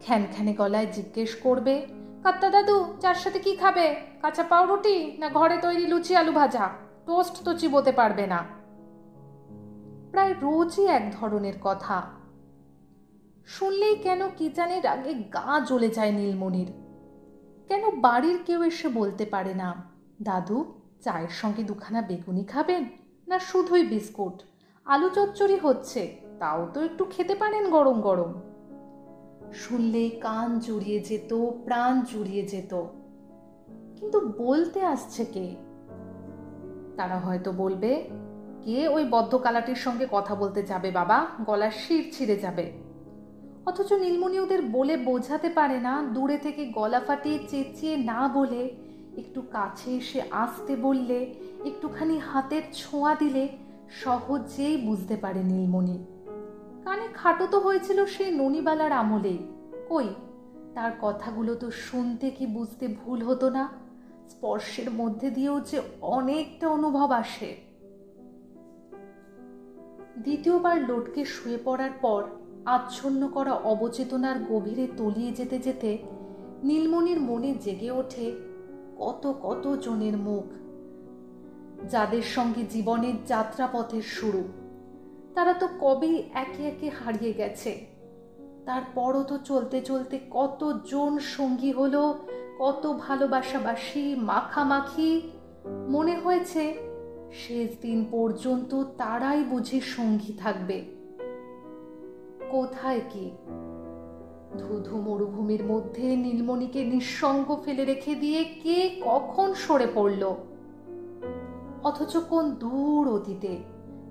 খ্যানখ্যানে গলায় জিজ্ঞেস করবে, কাত্তা দাদু চার সাথে কি খাবে? কাঁচা পাউরুটি না ঘরে তৈরি লুচি আলু ভাজা? টোস্ট তো চিবোতে পারবে না। প্রায় রোজই এক ধরনের কথা। শুনলেই কেন কি জানি রাগে গা জ্বলে যায় নীলমণির। কেন বাড়ির কেউ এসে বলতে পারে না, দাদু চায়ের সঙ্গে দুখানা বেগুনি খাবেন, না শুধুই বিস্কুট? আলু চচ্চড়ি হচ্ছে, তাও তো একটু খেতে পারেন গরম গরম। শুনলেই কান জুড়িয়ে যেত, প্রাণ জুড়িয়ে যেত। কিন্তু বলতে আসছে কে? তারা হয়তো বলবে, কে ওই বদ্ধ কালাটির সঙ্গে কথা বলতে যাবে বাবা, গলার শির ছিঁড়ে যাবে। অথচ নীলমণি ওদের বলে বোঝাতে পারে না, দূরে থেকে গলা ফাটিয়ে চেঁচিয়ে না বলে একটু কাছে এসে আসতে বললে, একটুখানি হাতের ছোঁয়া দিলে সহজেই বুঝতে পারে নীলমণি। কানে খাটো তো হয়েছিল সেই ননিবালার আমলেই, কই তার কথাগুলো তো শুনতে কি বুঝতে ভুল হতো না? স্পর্শের মধ্যে দিয়েও যে অনেকটা অনুভব আসে। দ্বিতীয়বার লটকে শুয়ে পড়ার পর আচ্ছন্ন করা অবচেতনার গভীরে তলিয়ে যেতে যেতে নীলমণির মনে জেগে ওঠে কত কত জনের মুখ, যাদের সঙ্গে জীবনের যাত্রাপথের শুরু। তারা তো কবেই একে একে হারিয়ে গেছে। তারপরও তো চলতে চলতে কত জন সঙ্গী হলো, কত ভালোবাসাবাসি মাখামাখি। মনে হয়েছে শেষ দিন পর্যন্ত তারাই বুঝি সঙ্গী থাকবে। কোথায় কি? ধুধু মরুভূমির মধ্যে নীলমণিকে নিঃসঙ্গ ফেলে রেখে দিয়ে কে কখন সরে পড়ল? অথচ কোন দূর অতীতে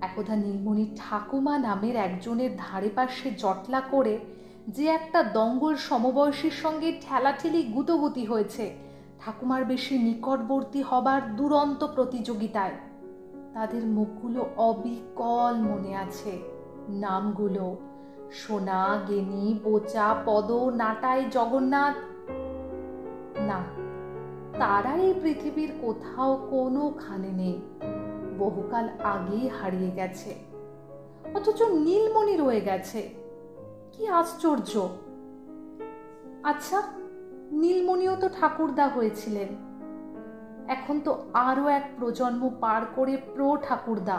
একদা নীলমণির ঠাকুমা নামের একজনের ধারে পাশে জটলা করে যে একটা দঙ্গল সমবয়সীর সঙ্গে ঠেলাঠেলি গুতোগুতি হয়েছে ঠাকুমার বেশি নিকটবর্তী হবার দুরন্ত প্রতিযোগিতায়, তাদের মুখগুলো অবিকল মনে আছে। নামগুলো সোনা, গেনি, বোচা, পদ, নাটাই, জগন্নাথ। না, তারা এই পৃথিবীর কোথাও কোনোখানে নেই, বহুকাল আগেই হারিয়ে গেছে। অথচ নীলমণি রয়ে গেছে। কি আশ্চর্য! আচ্ছা, নীলমণিও তো ঠাকুরদা হয়েছিলেন। এখন তো আরো এক প্রজন্ম পার করে প্রো ঠাকুরদা।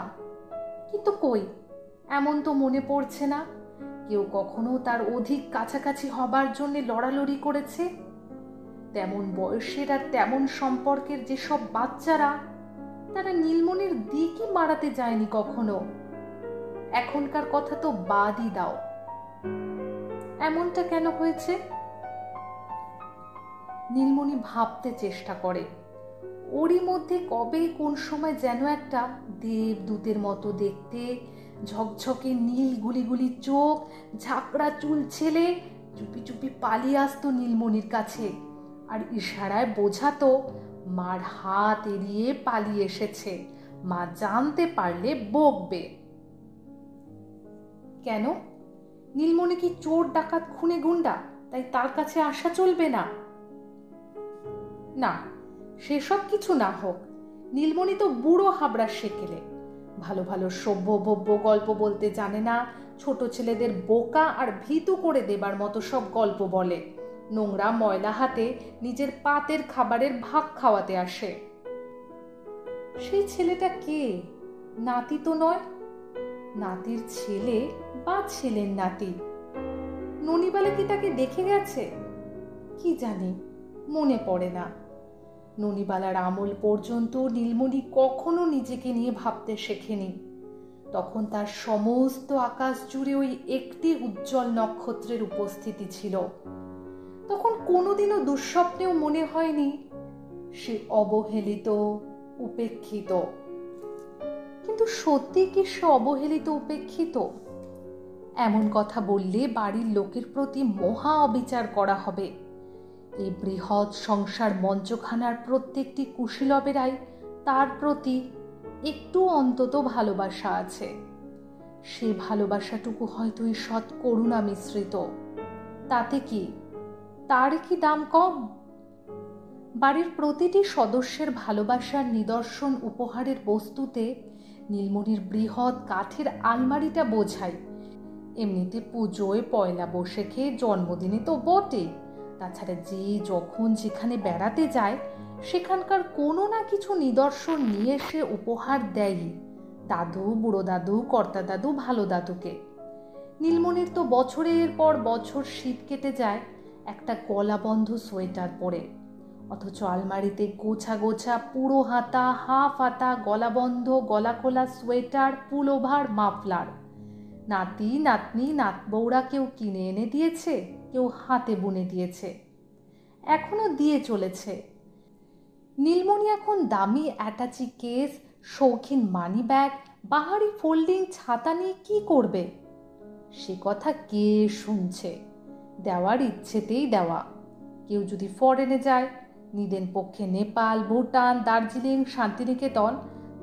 কিন্তু কই, এমন তো মনে পড়ছে না কেউ কখনো তার অধিক কাছাকাছি হবার জন্য লড়ালড়ি করেছে। তেমন বয়সের আর তেমন সম্পর্কের যেসব বাচ্চারা, তারা নীলমণির দিকই মারাতে যায়নি কখনো। এখনকার কথা তো বাদই দাও। এমনটা কেন হয়েছে? নীলমণি ভাবতে চেষ্টা করে। ওরই মধ্যে কবে কোন সময় যেন একটা দেবদূতের মতো দেখতে, ঝকঝকে নীল গুলিগুলি চোখ, ঝাঁকড়া চুল ছেলে চুপি চুপি পালিয়ে আসতো নীলমণির কাছে আর ইশারায় বোঝাতো মার হাত এড়িয়ে পালিয়ে এসেছে, মা জানতে পারলে বকবে। কেন? নীলমণি কি চোর ডাকাত খুনে গুন্ডা, তাই তার কাছে আসা চলবে না? না, সেসব কিছু না হোক, নীলমণি তো বুড়ো হাবড়ার সেকেলে। ভালো ভালো সভ্য ভব্য গল্প বলতে জানে না, ছোট ছেলেদের বোকা আর ভীতু করে দেবার মতো সব গল্প বলে, নোংরা ময়লা হাতে নিজের পাতের খাবারের ভাগ খাওয়াতে আসে। সেই ছেলেটা কে? নাতি তো নয়, নাতির ছেলে বা ছেলের নাতি। ননিবালা কি তাকে দেখে গেছে? কি জানি, মনে পড়ে না। ননিবালার আমল পর্যন্ত নীলমণি কখনো নিজেকে নিয়ে ভাবতে শেখেনি। তখন তার সমস্ত আকাশ জুড়ে ওই একটি উজ্জ্বল নক্ষত্রের উপস্থিতি ছিল। তখন কোনোদিনও দুঃস্বপ্নেও মনে হয়নি সে অবহেলিত, উপেক্ষিত। কিন্তু সত্যি কি সে অবহেলিত, উপেক্ষিত? এমন কথা বললে বাড়ির লোকের প্রতি মহা অবিচার করা হবে। এই বৃহৎ সংসার মঞ্চখানার প্রত্যেকটি কুশীলবেরাই তার প্রতি একটু অন্তত ভালোবাসা আছে। সেই ভালোবাসাটুকু হয়তো ঈষৎ করুণা মিশ্রিত। তাতে কি, তার কি দাম কম? বাড়ির প্রতিটি সদস্যের ভালোবাসার নিদর্শন উপহারের বস্তুতে নীলমণির বৃহৎ কাঠের আলমারিটা বোঝায়। এমনিতে পুজোয়, পয়লা বৈশাখে, জন্মদিনে তো বটেই। তাছাড়া যে যখন যেখানে বেড়াতে যায় সেখানকার কোনো না কিছু নিদর্শন নিয়ে সে উপহার দেয়ই। দাদু, বুড়ো দাদু, কর্তা দাদু, ভালো দাদুকে। নীলমণির তো বছরের পর বছর শীত কেটে যায় একটা গলাবন্ধ সোয়েটার পরে, অথচ আলমারিতে গোছা গোছা পুরো হাতা, হাফ হাতা, গলাবন্ধ, গলা খোলা সোয়েটার, পুলোভার, মাফলার। নাতি, নাতনি, নাতবউরা কেউ কিনে এনে দিয়েছে, কেউ হাতে বুনে দিয়েছে, এখনো দিয়ে চলেছে। নীলমণি এখন দামি অ্যাটাচি কেস, শৌখিন মানি ব্যাগ, বাহারি ফোল্ডিং ছাতা নিয়ে কি করবে? সে কথা কে শুনছে? দেওয়ার ইচ্ছেতেই দেওয়া। কেউ যদি ফরেনে যায়, নিদেন পক্ষে নেপাল, ভুটান, দার্জিলিং, শান্তিনিকেতন,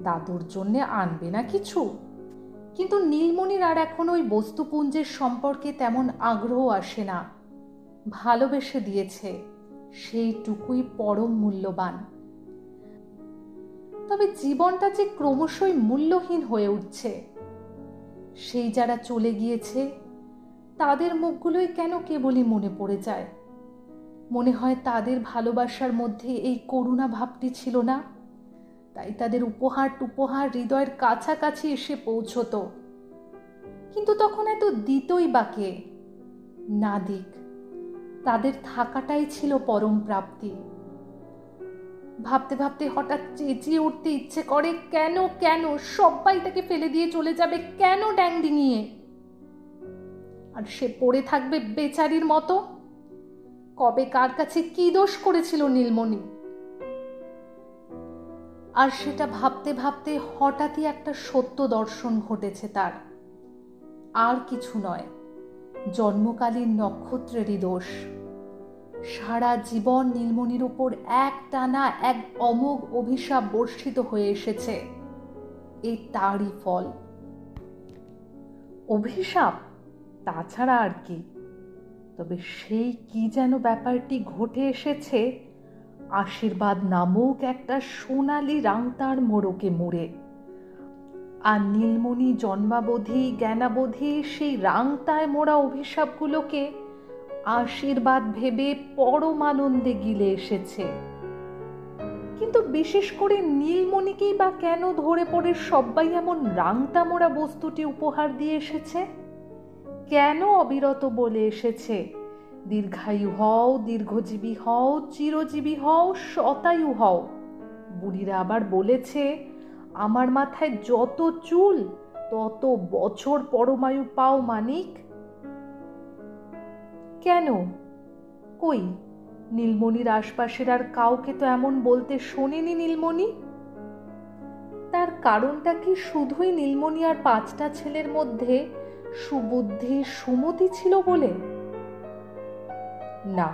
দাদুর জন্যে আনবে না কিছু? কিন্তু নীলমণির আর এখন ওই বস্তুপুঞ্জের সম্পর্কে তেমন আগ্রহ আসে না। ভালোবেসে দিয়েছে, সেইটুকুই পরম মূল্যবান। তবে জীবনটা যে ক্রমশই মূল্যহীন হয়ে উঠছে। সেই যারা চলে গিয়েছে তাদের মুখগুলোই কেন কেবলই মনে পড়ে যায়। মনে হয় তাদের ভালোবাসার মধ্যে এই করুণা ভাবটি ছিল না, তাই তাদের উপহার টুপহার হৃদয়ের কাছাকাছি এসে পৌঁছতো। কিন্তু তখন এত দিতই বা কে? না দিক, তাদের থাকাটাই ছিল পরম প্রাপ্তি। ভাবতে ভাবতে হঠাৎ চেঁচিয়ে উঠতে ইচ্ছে করে, কেন কেন সবাই তাকে ফেলে দিয়ে চলে যাবে, কেন ড্যাং ডিঙিয়ে? আর সে পড়ে থাকবে বেচারির মতো। কবে কার কাছে কি দোষ করেছিল নীলমণি? আর সেটা ভাবতে ভাবতে হঠাৎই একটা সত্য দর্শন ঘটেছে তার। আর কিছু নয়, জন্মকালীন নক্ষত্রেরই দোষ। সারা জীবন নীলমণির উপর এক টানা এক অমোঘ অভিশাপ বর্ষিত হয়ে এসেছে। এই তারই ফল। অভিশাপ, তাছাড়া আর কি? তবে সেই কি যেন ব্যাপারটি ঘটে এসেছে আশীর্বাদ নামক একটা সোনালি রাংতার মোড়কে মুড়ে। আর নীলমণি জন্মাবধি জ্ঞানাবধি সেই রাংতায় মোড়া অভিশাপগুলোকে আশীর্বাদ ভেবে পরমানন্দে গিলে এসেছে। কিন্তু বিশেষ করে নীলমণিকেই বা কেন ধরে পড়ে সবাই এমন রাংতা মোড়া বস্তুটি উপহার দিয়ে এসেছে? কেন অবিরত বলে এসেছে, দীর্ঘায়ু হও, দীর্ঘজীবী হও, চিরজীবী হও, শতায়ু হও? বুড়িরা আবার বলেছে, আমার মাথায় যত চুল তত বছর পরমায়ু পাও মানিক। কেন? কই, নীলমণির আশপাশের আর কাউকে তো এমন বলতে শোনেনি নীলমণি। তার কারণটা কি শুধুই নীলমণি আর 5টা ছেলের মধ্যে সুবুদ্ধি, সুমতি ছিল বলে? না,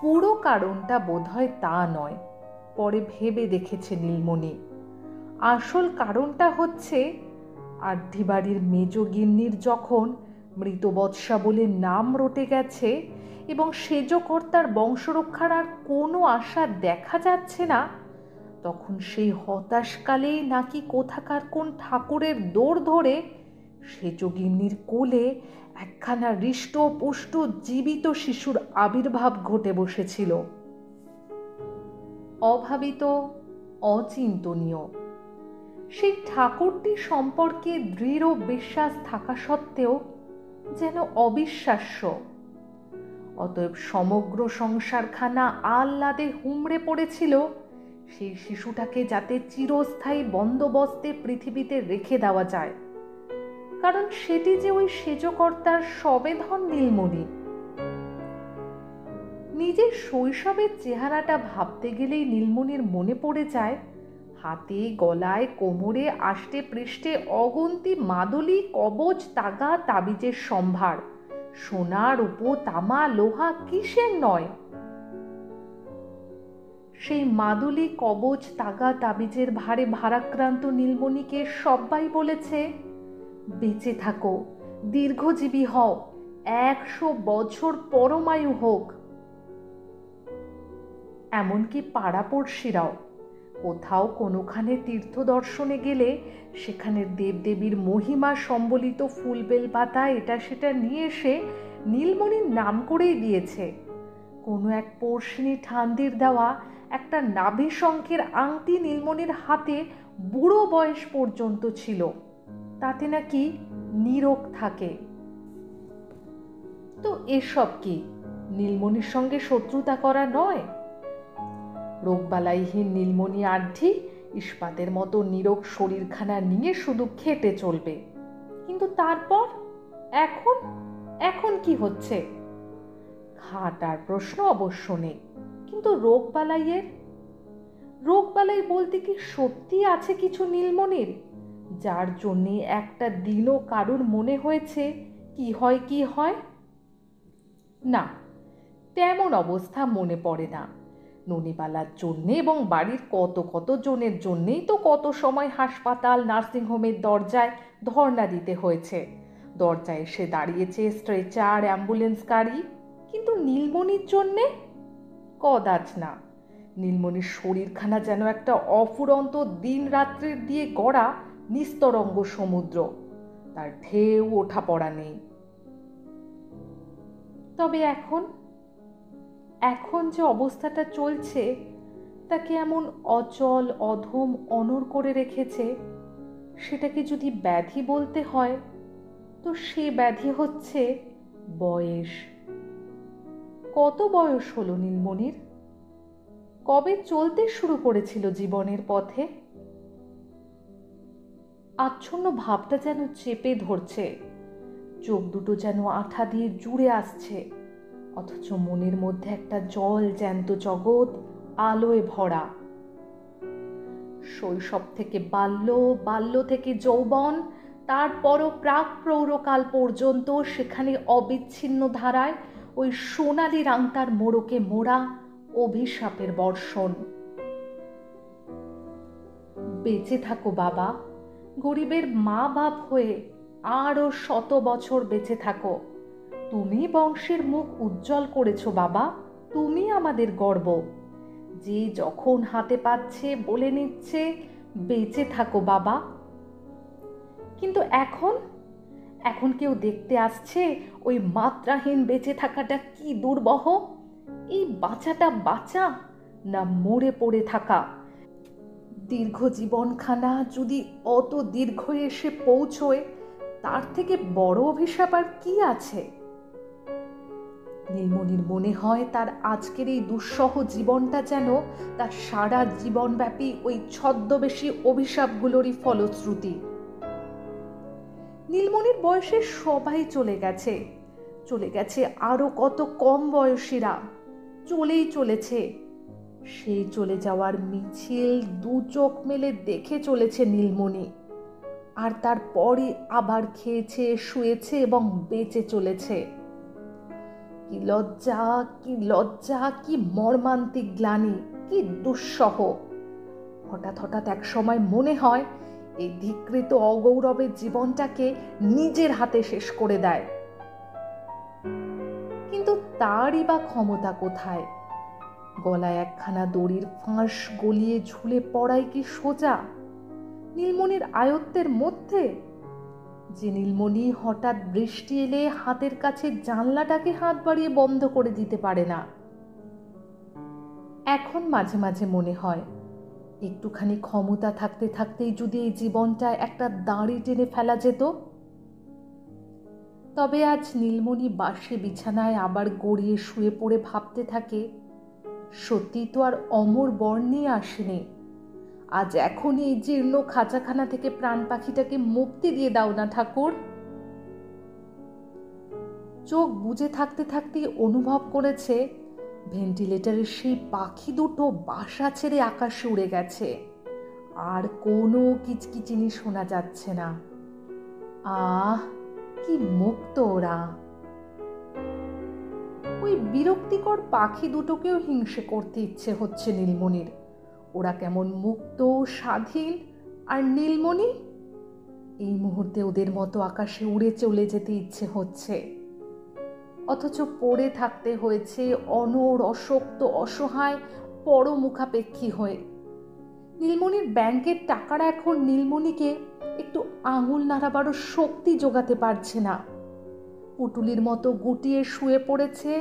পুরো কারণটা বোধহয় তা নয়। পরে ভেবে দেখেছে নীলমণি, আসল কারণটা হচ্ছে আড্ডি বাড়ির মেজ গিন্নির যখন মৃতবৎসা বলে নাম রটে গেছে এবং সেজকর্তার বংশরক্ষার আর কোনো আশা দেখা যাচ্ছে না, তখন সেই হতাশকালেই নাকি কোথাকার কোন ঠাকুরের দৌড় ধরে সেজগিন্নির কোলে একখানা হৃষ্ট পুষ্ট জীবিত শিশুর আবির্ভাব ঘটে বসেছিল। অভাবিত, অচিন্তনীয়। সেই ঠাকুরটি সম্পর্কে দৃঢ় বিশ্বাস থাকা সত্ত্বেও যেন অবিশ্বাস্য। অতএব সমগ্র সংসারখানা আহ্লাদে হুমড়ে পড়েছিল সেই শিশুটাকে যাতে চিরস্থায়ী বন্দোবস্তে পৃথিবীতে রেখে দেওয়া যায়, কারণ সেটি যে ওই সেজকর্তার সবেধন নীলমণি। নিজের শৈশবের চেহারাটা ভাবতে গেলেই নীলমণির মনে পড়ে যায় হাতে, গলায়, কোমরে, আষ্টে পৃষ্ঠে অগন্তি মাদুলি, কবচ, তাগা, তাবিজের সম্ভার, সোনা, রূপো, তামা, লোহা, কিসের নয়। সেই মাদুলি, কবচ, তাগা, তাবিজের ভারে ভারাক্রান্ত নীলমণিকে সবাই বলেছে, বেঁচে থাকো, দীর্ঘজীবী হও, 100 বছর পরমায়ু হোক। এমনকি পাড়াপড়শিরাও কোথাও কোনোখানে তীর্থ দর্শনে গেলে সেখানের দেবদেবীর মহিমা সম্বলিত ফুলবেল পাতা এটা সেটা নিয়ে এসে নীলমণির নাম করেই দিয়েছে। কোনো এক পড়শিনী ঠান্দির দেওয়া একটা নাভি শঙ্খের আংটি নীলমণির হাতে বুড়ো বয়স পর্যন্ত ছিল, তাতে নাকি নিরোগ থাকে। তো এসব কি নীলমণির সঙ্গে শত্রুতা করা নয়? রোগবালাইহীন নীলমণি আঢ্যি ইস্পাতের মতো নিরোগ শরীরখানা নিয়ে শুধু খেটে চলবে। কিন্তু তারপর এখন এখন কি হচ্ছে? খাটার প্রশ্ন অবশ্য নেই, কিন্তু রোগবালাই বলতে কি সত্যি আছে কিছু নীলমণির, যার জন্যে একটা দিনও কারুর মনে হয়েছে কি হয় কি হয়? না, তেমন অবস্থা মনে পড়ে না। ননিবালার জন্যে এবং বাড়ির কত কত জনের জন্যেই তো কত সময় হাসপাতাল, নার্সিংহোমের দরজায় ধর্ণা দিতে হয়েছে। দরজায় এসে দাঁড়িয়েছে স্ট্রেচার, অ্যাম্বুলেন্স গাড়ি, কিন্তু নীলমণির জন্যে কদাচ না। নীলমণির শরীরখানা যেন একটা অফুরন্ত দিন রাত্রির দিয়ে গড়া নিস্তরঙ্গ সমুদ্র, তার ঢেউ ওঠা পড়া নেই। তবে এখন যে অবস্থাটা চলছে তাকে এমন অচল, অধম, অনড় করে রেখেছে, সেটাকে যদি ব্যাধি বলতে হয় তো সে ব্যাধি হচ্ছে বয়স। কত বয়স হলো নীলমণির? কবে চলতে শুরু করেছিল জীবনের পথে? আচ্ছন্ন ভাবটা যেন চেপে ধরছে, চোখ দুটো যেন আঠা দিয়ে জুড়ে আসছে, অথচ মনের মধ্যে একটা জল জ্যান্ত জগৎ আলোয় ভরা। শৈশব থেকে বাল্য, বাল্য থেকে যৌবন, তারপরও প্রাক প্রৌঢ়কাল পর্যন্ত সেখানে অবিচ্ছিন্ন ধারায় ওই সোনালি রাংতার মোড়কে মোড়া অভিশাপের বর্ষণ। বেঁচে থাকো বাবা, গরিবের মা বাপ হয়ে আরো 100 বছর বেঁচে থাকো। তুমি বংশের মুখ উজ্জ্বল করেছো বাবা, তুমি আমাদের গর্ব। যে যখন হাতে পাচ্ছে বলে নিচ্ছে বেঁচে থাকো বাবা। কিন্তু এখন কেউ দেখতে আসছে ওই মাত্রাহীন বেঁচে থাকাটা কি দুর্বহ? এই বাঁচাটা বাঁচা না মরে পড়ে থাকা? দীর্ঘ জীবনখানা যদি অত দীর্ঘ এসে পৌঁছয়, তার থেকে বড় অভিশাপ আর কি আছে? নীলমণির মনে হয় তার আজকের এই দুঃসহ জীবনটা যেন তার সারা জীবনব্যাপী ওই ছদ্মবেশী অভিশাপগুলোরই ফলশ্রুতি। নীলমণির বয়সে সবাই চলে গেছে আরো কত কম বয়সীরা, চলেই চলেছে। সেই চলে যাওয়ার মিছিল দু চোখ মেলে দেখে চলেছে নীলমণি, আর তারপরই আবার খেয়েছে, শুয়েছে এবং বেঁচে চলেছে। কি লজ্জা, কি লজ্জা, কি মর্মান্তিক গ্লানি, কি দুঃসহ। হঠাৎ এক সময় মনে হয় এই ধিকৃত অগৌরবের জীবনটাকে নিজের হাতে শেষ করে দেয়। কিন্তু তারই বা ক্ষমতা কোথায়? গলায় একখানা দড়ির ফাঁস গলিয়ে ঝুলে পড়াই কি সোজা নীলমণির আয়ত্তের মধ্যে? যে নীলমণি হঠাৎ বৃষ্টি এলে হাতের কাছে জানলাটাকে হাত বাড়িয়ে বন্ধ করে দিতে পারে না। এখন মাঝে মাঝে মনে হয় একটুখানি ক্ষমতা থাকতে থাকতেই যদি এই জীবনটা একটা দাঁড়ি টেনে ফেলা যেত। তবে আজ নীলমণি বাসে বিছানায় আবার গড়িয়ে শুয়ে পড়ে ভাবতে থাকে, সত্যি তো আর অমর বর নিয়ে আসেনি। আজ এখনই এই জীর্ণ খাঁচাখানা থেকে প্রাণ পাখিটাকে মুক্তি দিয়ে দাও না ঠাকুর। চোখ বুজে থাকতে থাকতে অনুভব করেছে ভেন্টিলেটরের সেই পাখি দুটো বাসা ছেড়ে আকাশে উড়ে গেছে, আর কোনো কিচকিচিনি শোনা যাচ্ছে না। আহ, কি মুক্ত ওরা! ওই বিরক্তিকর পাখি দুটোকেও হিংসে করতে ইচ্ছে হচ্ছে নীলমণির। ওরা কেমন মুক্ত, স্বাধীন, আর নীলমণি এই মুহূর্তে ওদের মতো আকাশে উড়ে চলে যেতে ইচ্ছে হচ্ছে, অথচ পড়ে থাকতে হয়েছে অনড়, অশক্ত, অসহায়, পরমুখাপেক্ষী হয়ে। নীলমণির ব্যাংকের টাকাটা এখন নীলমণিকে একটু আঙুল নাড়াবারও শক্তি জোগাতে পারছে না। পুটুলির মতো গুটিয়ে শুয়ে পড়েছে,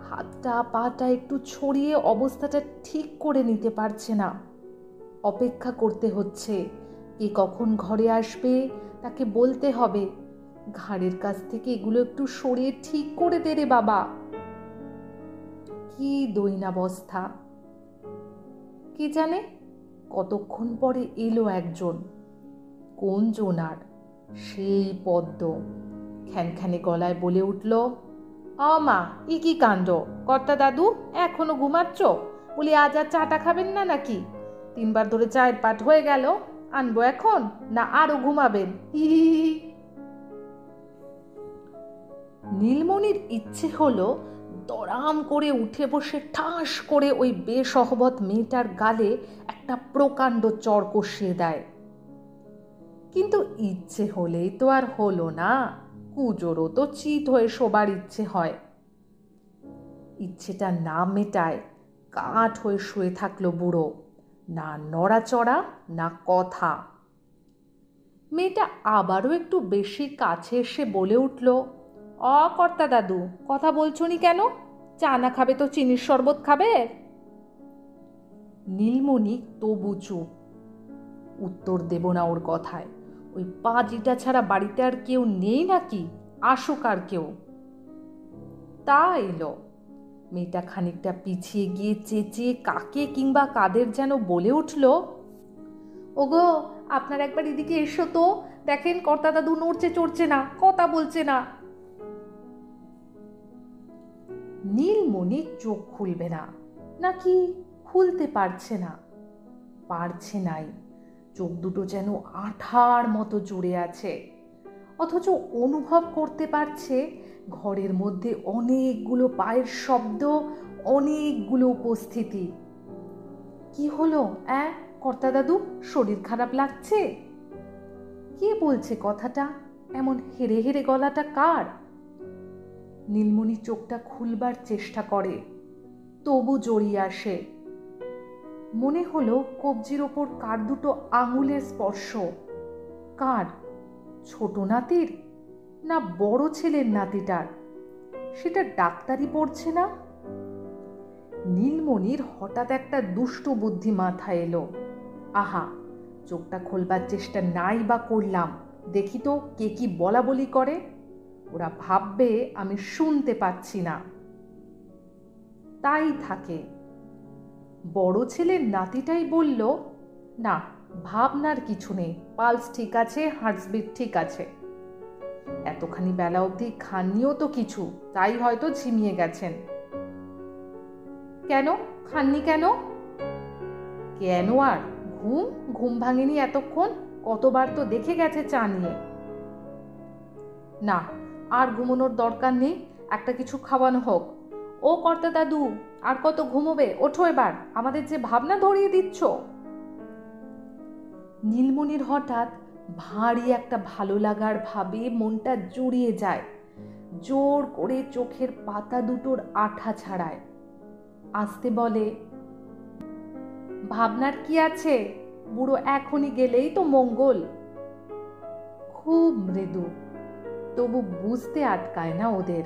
হাতটা পাটা একটু ছড়িয়ে অবস্থাটা ঠিক করে নিতে পারছে না। অপেক্ষা করতে হচ্ছে, কে কখন ঘরে আসবে তাকে বলতে হবে, ঘাড়ের কাছ থেকে এগুলো একটু সরিয়ে ঠিক করে দে রে বাবা। কি দৈনাবস্থা! কে জানে কতক্ষণ পরে এলো একজন। কোন জোনার? সেই পদ্ম খ্যানখ্যানে গলায় বলে উঠল, মা, ই কি কাণ্ড! কর্তা দাদু এখনো ঘুমাচ্ছ? বলি আজ আর চাটা খাবেন না নাকি? 3 বার ধরে চায়ের পাট হয়ে গেল, আনবো এখন না আরো ঘুমাবেন? হি হি হি। নীলমণির ইচ্ছে হলো দরাম করে উঠে বসে ঠাস করে ওই বেসহবত মেয়েটার গালে একটা প্রকাণ্ড চড় কষিয়ে দেয়। কিন্তু ইচ্ছে হলেই তো আর হলো না, কুজোরও তো চিত হয়ে শোবার ইচ্ছে হয়। ইচ্ছেটা না মেটায় কাঠ হয়ে শুয়ে থাকলো বুড়ো, না নড়াচড়া না কথা। মেয়েটা আবারও একটু বেশি কাছে এসে বলে উঠল, কর্তা দাদু, কথা বলছো নি কেন? চা না খাবে তো চিনির শরবত খাবে? নীলমণি তবু চুপ। উত্তর দেব না ওর কথায়। ওই পাজিটা ছাড়া বাড়িতে আর কেউ নেই নাকি? আসুক আর কেউ। তা এলো। মেয়েটা খানিকটা পিছিয়ে গিয়ে চেঁচিয়ে কাকে কিংবা কাদের যেন বলে উঠল, ওগো, আপনার একবার এদিকে এসো তো, দেখেন কর্তা দাদু নড়ছে চড়ছে না, কথা বলছে না। নীলমণি চোখ খুলবে না, নাকি খুলতে পারছে না? পারছে নাই। চোখ দুটো যেন আঠার মতো জুড়ে আছে, অথচ অনুভব করতে পারছে ঘরের মধ্যে অনেকগুলো পায়ের শব্দ, অনেকগুলো উপস্থিতি। কি হলো কর্তা দাদু, শরীর খারাপ লাগছে? কে বলছে কথাটা? এমন হেরে হেরে গলাটা কার? নীলমণি চোখটা খুলবার চেষ্টা করে, তবু জড়িয়ে আসে। মনে হলো কবজির ওপর কার দুটো আঙুলের স্পর্শ। কার? ছোট নাতির না বড় ছেলের নাতিটার? সেটা ডাক্তারি পড়ছে না? নীলমণির হঠাৎ একটা দুষ্ট বুদ্ধি মাথায় এলো। আহা, চোখটা খোলবার চেষ্টা নাই বা করলাম, দেখি তো কে কি বলা বলি করে। ওরা ভাববে আমি শুনতে পাচ্ছি না। তাই থাকে। বড় ছেলের নাতিটাই বলল, না, ভাবনার কিছু নেই, পালস ঠিক আছে, হার্টবিট ঠিক আছে। এতখানি বেলা অবধি খাননিও তো কিছু, তাই হয়তো ঝিমিয়ে গেছেন। কেন খাননি কেন? কেন আর ঘুম ভাঙেনি এতক্ষণ, কতবার তো দেখে গেছে চা নিয়ে। না, আর ঘুমানোর দরকার নেই, একটা কিছু খাওয়ানো হোক। ও কর্তা দাদু, আর কত ঘুমোবে? ওঠো এবার, আমাদের যে ভাবনা ধরিয়ে দিচ্ছ। নীলমণির হঠাৎ ভারী একটা ভালো লাগার ভাবে মনটা জুড়িয়ে যায়। জোর করে চোখের পাতা দুটোর আঠা ছাড়ায়। আস্তে বলে, ভাবনার কি আছে? বুড়ো এখনই গেলেই তো মঙ্গল। খুব মৃদু, তবু বুঝতে আটকায় না ওদের।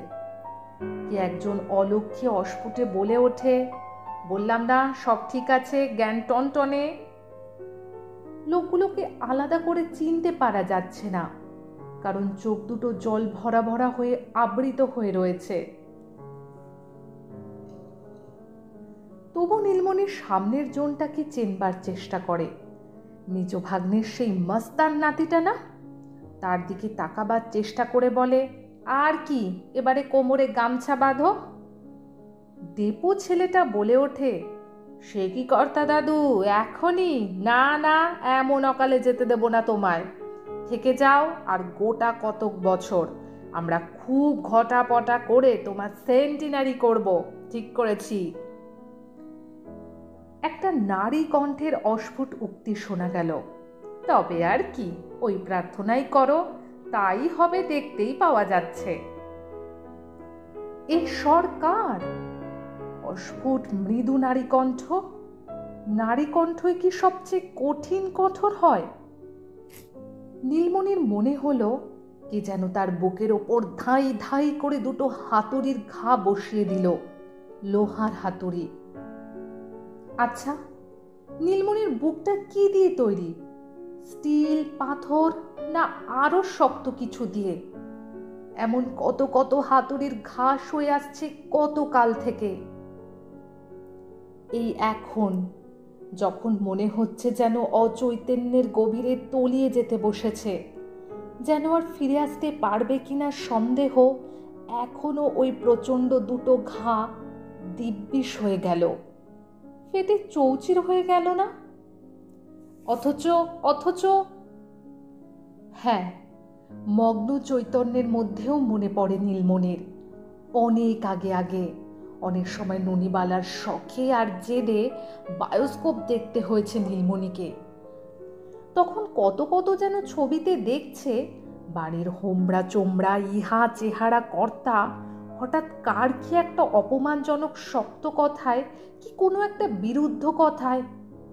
কি একজন অলক্ষ্যে অস্ফুটে বলে ওঠে, বললাম না সব ঠিক আছে, জ্ঞান টনটনে। লোকগুলোকে আলাদা করে চিনতে পারা যাচ্ছে না, কারণ চোখ দুটো জল ভরা ভরা হয়ে আবৃত হয়ে রয়েছে। তবু নীলমণির সামনের জনটাকে চেনবার চেষ্টা করে। মেজ ভাগ্নের সেই মস্তান নাতিটা না, তার দিকে তাকাবার চেষ্টা করে বলে, আর কি, এবারে কোমরে গামছা বাঁধো। দেপু ছেলেটা বলে ওঠে, সে কি কর্তা দাদু, এখনই না, না এমন অকালে যেতে দেব না তোমায়, থেকে যাও আর গোটা কতক বছর আমরা খুব ঘটাপটা করে তোমার সেন্টিনারি করব, ঠিক করেছি। একটা নারী কণ্ঠের অস্ফুট উক্তি শোনা গেল, তবে আর কি, ওই প্রার্থনাই করো, তাই হবে, দেখতেই পাওয়া যাচ্ছে। এই সরকার অস্ফুট মৃদু নারী কণ্ঠ, নারী কণ্ঠই কি সবচেয়ে কঠিন কঠোর হয়? নীলমণির মনে হলো কে যেন তার বুকের ওপর ধাই ধাই করে দুটো হাতুড়ির ঘা বসিয়ে দিল, লোহার হাতুড়ি। আচ্ছা, নীলমণির বুকটা কি দিয়ে তৈরি? স্টিল, পাথর, না আরো শক্ত কিছু দিয়ে? এমন কত কত হাতুড়ির ঘা হয়ে আসছে কত কাল থেকে। এই এখন যখন মনে হচ্ছে যেন অচৈতন্যের গভীরে তলিয়ে যেতে বসেছে, যেন আর ফিরে আসতে পারবে কিনা সন্দেহ, এখনো ওই প্রচণ্ড দুটো ঘা দিব্যিষ হয়ে গেল, ফেটে চৌচির হয়ে গেল না? অথচ হ্যাঁ, মগ্ন চৈতন্যের মধ্যেও মনে পড়ে নীলমণির অনেক আগে অনেক সময় ননিবালার শখে আর জেদে বায়োস্কোপ দেখতে হয়েছে নীলমণিকে। তখন কত কত যেন ছবিতে দেখছে বাড়ির হোমরা চোমরা ইহা চেহারা কর্তা হঠাৎ কার কি একটা অপমানজনক শক্ত কথায়, কি কোনো একটা বিরুদ্ধ কথায়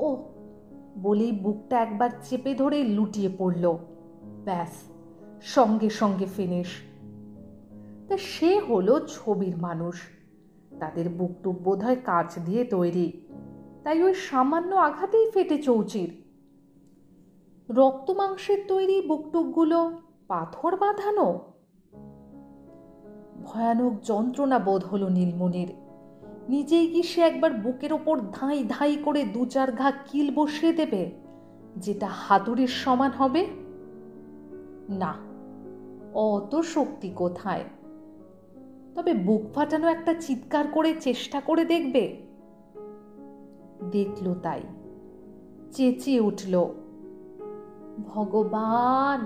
ও বলেই বুকটা একবার চেপে ধরে লুটিয়ে পড়ল, ব্যাস সঙ্গে সঙ্গে ফিনিশ। তা সে হলো ছবির মানুষ, তাদের বুকটুক বোধহয় কাঁচ দিয়ে তৈরি, তাই ওই সামান্য আঘাতেই ফেটে চৌচির। রক্ত মাংসের তৈরি বুকটুকগুলো পাথর বাঁধানো? ভয়ানক যন্ত্রণা বোধ হলো নীলমণির। নিজেই কি সে একবার বুকের ওপর ধাই ধাই করে দু চার ঘা কিল বসিয়ে দেবে, যেটা হাতুড়ির সমান হবে? না, অত শক্তি কোথায়? তবে বুক ফাটানো একটা চিৎকার করে চেষ্টা করে দেখবে। দেখল তাই, চেঁচিয়ে উঠল, ভগবান!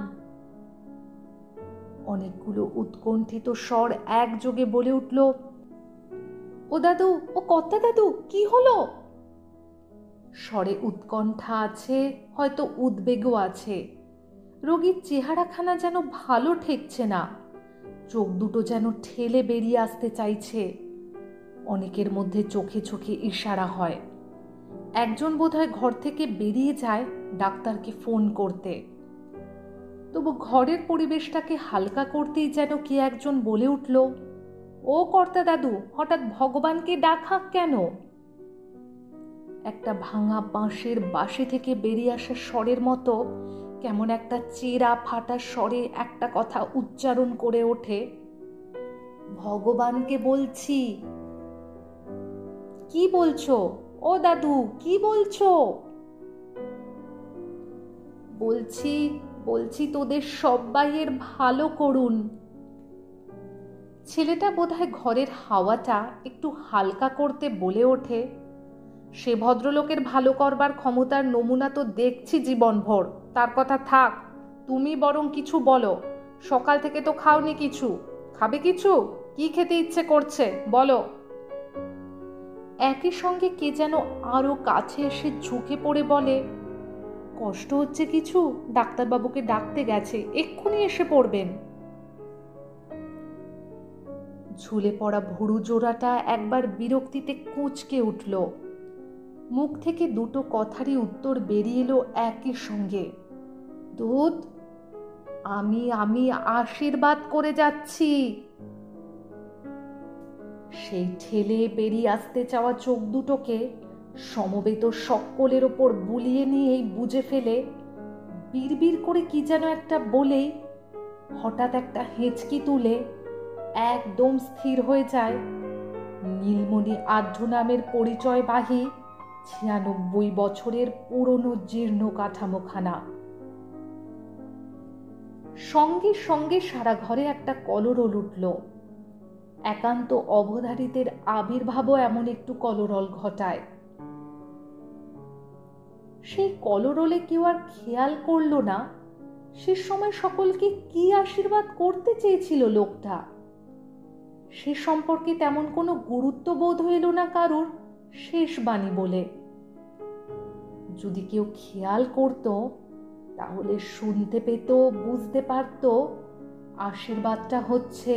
অনেকগুলো উৎকণ্ঠিত স্বর একযোগে বলে উঠল, ও দাদু, ও কর্তা দাদু, কি হলো? স্বরে উৎকণ্ঠা আছে, হয়তো উদ্বেগও আছে। রোগীর চেহারাখানা যেন ভালো ঠেকছে না, চোখ দুটো যেন ঠেলে বেরিয়ে আসতে চাইছে। অনেকের মধ্যে চোখে চোখে ইশারা হয়। একজন বোধহয় ঘর থেকে বেরিয়ে যায় ডাক্তারকে ফোন করতে। তবু ঘরের পরিবেশটাকে হালকা করতেই যেন কে একজন বলে উঠল, ও কর্তা দাদু, হঠাৎ ভগবানকে ডাকা কেন? একটা ভাঙা বাঁশের বাঁশি থেকে বেরিয়ে আসা স্বরের মতো কেমন একটা চেরা ফাটা স্বরে একটা কথা উচ্চারণ করে ওঠে, ভগবানকে বলছি। কি বলছো ও দাদু, কি বলছো? বলছি তোদের সব্বাইয়ের ভালো করুন। ছেলেটা বোধহয় ঘরের হাওয়াটা একটু হালকা করতে বলে ওঠে, সে ভদ্রলোকের ভালো করবার ক্ষমতার নমুনা তো দেখছি জীবনভর, তার কথা থাক, তুমি বরং কিছু বলো। সকাল থেকে তো খাওনি কিছু, খাবে কিছু? কি খেতে ইচ্ছে করছে বলো। একই সঙ্গে কে যেন আরো কাছে এসে ঝুঁকে পড়ে বলে, কষ্ট হচ্ছে কিছু? ডাক্তারবাবুকে ডাকতে গেছে, এক্ষুনি এসে পড়বেন। ঝুলে পড়া ভুরু জোড়াটা একবার বিরক্তিতে কুঁচকে উঠল। মুখ থেকে দুটো কথারই উত্তর বেরিয়ে এলো একই সঙ্গে, দুধ, আমি আশীর্বাদ করে যাচ্ছি। সেই ঠেলে বেরিয়ে আসতে চাওয়া চোখ দুটোকে সমবেত সকলের ওপর বুলিয়ে নিয়েই বুঝে ফেলে বিড়বিড় করে কি যেন একটা বলেই হঠাৎ একটা হেঁচকি তুলে একদম স্থির হয়ে যায় নীলমণি আঢ্য নামের পরিচয়বাহী ৯৬ বছরের পুরনো জীর্ণ কাঠামোখানা। সঙ্গে সঙ্গে সারা ঘরে একটা কলরোল উঠল। একান্ত অবধারিতের আবির্ভাবও এমন একটু কলরল ঘটায়। সেই কলরলে কেউ আর খেয়াল করল না সে সময় সকলকে কি আশীর্বাদ করতে চেয়েছিল লোকটা। সে সম্পর্কে তেমন কোনো গুরুত্ব বোধ হইল না কারুর শেষ বাণী বলে। যদি কেউ খেয়াল করত তাহলে শুনতে পেত, বুঝতে পারত আশীর্বাদটা হচ্ছে,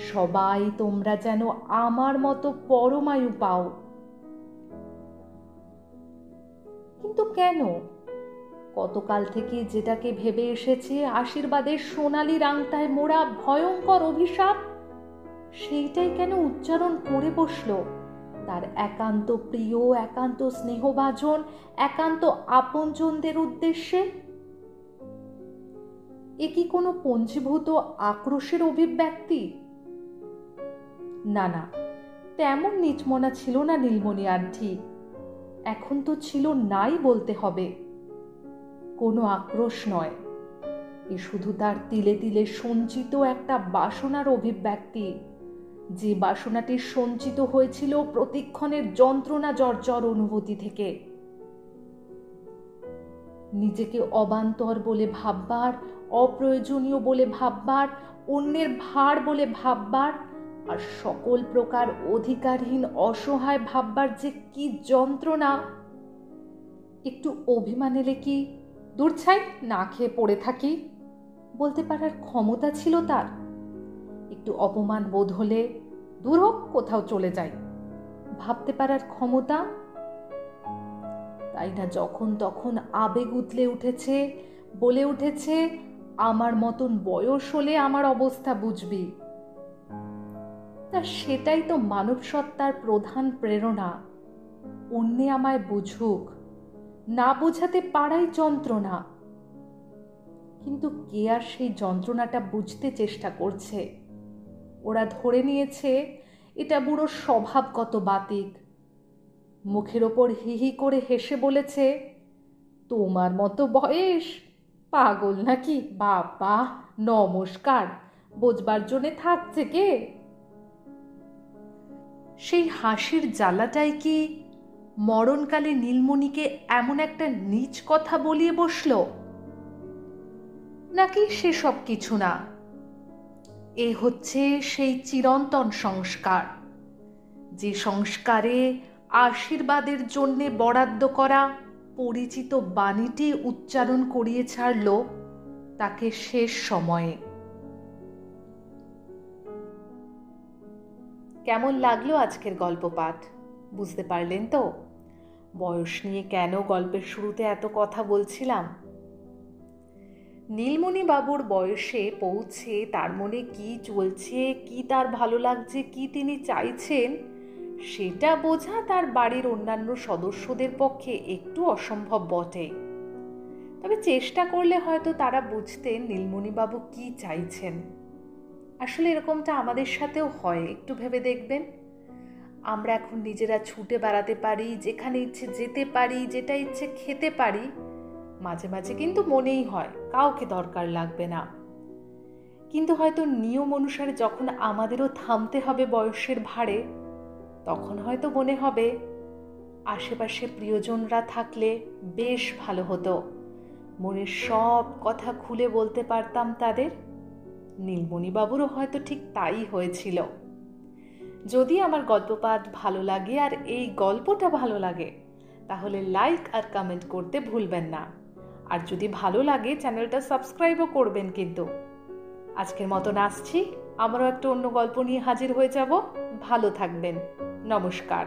সবাই তোমরা যেন আমার মতো পরমায়ু পাও। কিন্তু কেন? কতকাল থেকে যেটাকে ভেবে এসেছে আশীর্বাদের সোনালি রাংটায় মোড়া ভয়ঙ্কর অভিশাপ, সেইটাই কেন উচ্চারণ করে বসল তার একান্ত প্রিয়, একান্ত স্নেহভাজন, একান্ত আপনজনদের উদ্দেশ্যে? এ কি কোনো পঞ্জীভূত আক্রোশের অভিব্যক্তি? না না, তেমন নিচমনা ছিল না নীলমণি আন্টি। এখন তো ছিল নাই বলতে হবে। কোনো আক্রোশ নয়, এ শুধু তার তিলে তিলে সঞ্চিত একটা বাসনার অভিব্যক্তি, যে বাসনাটি সঞ্চিত হয়েছিল প্রতিক্ষণের যন্ত্রণা জর্জর অনুভূতি থেকে। নিজেকে অবান্তর বলে ভাববার, অপ্রয়োজনীয় বলে ভাববার, অন্যের ভার বলে ভাববার, আর সকল প্রকার অধিকারহীন অসহায় ভাববার যে কি যন্ত্রণা! একটু অভিমান এলে কি দূর ছাই, না খেয়ে পড়ে থাকি বলতে পারার ক্ষমতা ছিল তার? একটু অপমান বোধ হলে দূর হোক, কোথাও চলে যাই ভাবতে পারার ক্ষমতা? তাই না যখন তখন আবেগ উতলে উঠেছে, বলে উঠেছে, আমার মতন বয়স হলে আমার অবস্থা বুঝবি। তা সেটাই তো মানব সত্তার প্রধান প্রেরণা, অন্যে আমায় বুঝুক, না বোঝাতে পারাই যন্ত্রণা। কিন্তু কে আর সেই যন্ত্রণাটা বুঝতে চেষ্টা করছে? ওরা ধরে নিয়েছে এটা বুড়োর স্বভাবগত বাতিক। মুখের ওপর হিহি করে হেসে বলেছে, তোমার মতো বয়স, পাগল নাকি? বাবা নমস্কার, বোঝবার জন্যে থাকছে কে? সেই হাসির জ্বালাটাই কি মরণকালে নীলমণিকে এমন একটা নীচ কথা বলিয়ে বসল? নাকি সেসব কিছু না, এ হচ্ছে সেই চিরন্তন সংস্কার, যে সংস্কারে আশীর্বাদের জন্যে বরাদ্দ করা পরিচিত বাণীটি উচ্চারণ করিয়ে ছাড়ল তাকে শেষ সময়ে। কেমন লাগলো আজকের গল্প পাঠ? বুঝতে পারলেন তো বয়স নিয়ে কেন গল্পের শুরুতে এত কথা বলছিলাম? নীলমণি বাবুর বয়সে পৌঁছে তার মনে কি চলছে, কি তার ভালো লাগছে, কি তিনি চাইছেন, সেটা বোঝা তার বাড়ির অন্যান্য সদস্যদের পক্ষে একটু অসম্ভব বটে। তবে চেষ্টা করলে হয়তো তারা বুঝতেন নীলমণি বাবু কি চাইছেন। আসলে এরকমটা আমাদের সাথেও হয়, একটু ভেবে দেখবেন। আমরা এখন নিজেরা ছুটে বেড়াতে পারি, যেখানে ইচ্ছে যেতে পারি, যেটা ইচ্ছে খেতে পারি, মাঝে মাঝে কিন্তু মনেই হয় কাউকে দরকার লাগবে না। কিন্তু হয়তো নিয়ম অনুসারে যখন আমাদেরও থামতে হবে বয়সের ভারে, তখন হয়তো মনে হবে আশেপাশে প্রিয়জনরা থাকলে বেশ ভালো হতো, মনের সব কথা খুলে বলতে পারতাম তাদের। নীলমণি বাবুরও হয়তো ঠিক তাই হয়েছিল। যদি আমার গল্পপাঠ ভালো লাগে আর এই গল্পটা ভালো লাগে, তাহলে লাইক আর কমেন্ট করতে ভুলবেন না। আর যদি ভালো লাগে চ্যানেলটা সাবস্ক্রাইবও করবেন কিন্তু। আজকের মতন আসছি, আমারও একটা অন্য গল্প নিয়ে হাজির হয়ে যাব। ভালো থাকবেন। নমস্কার।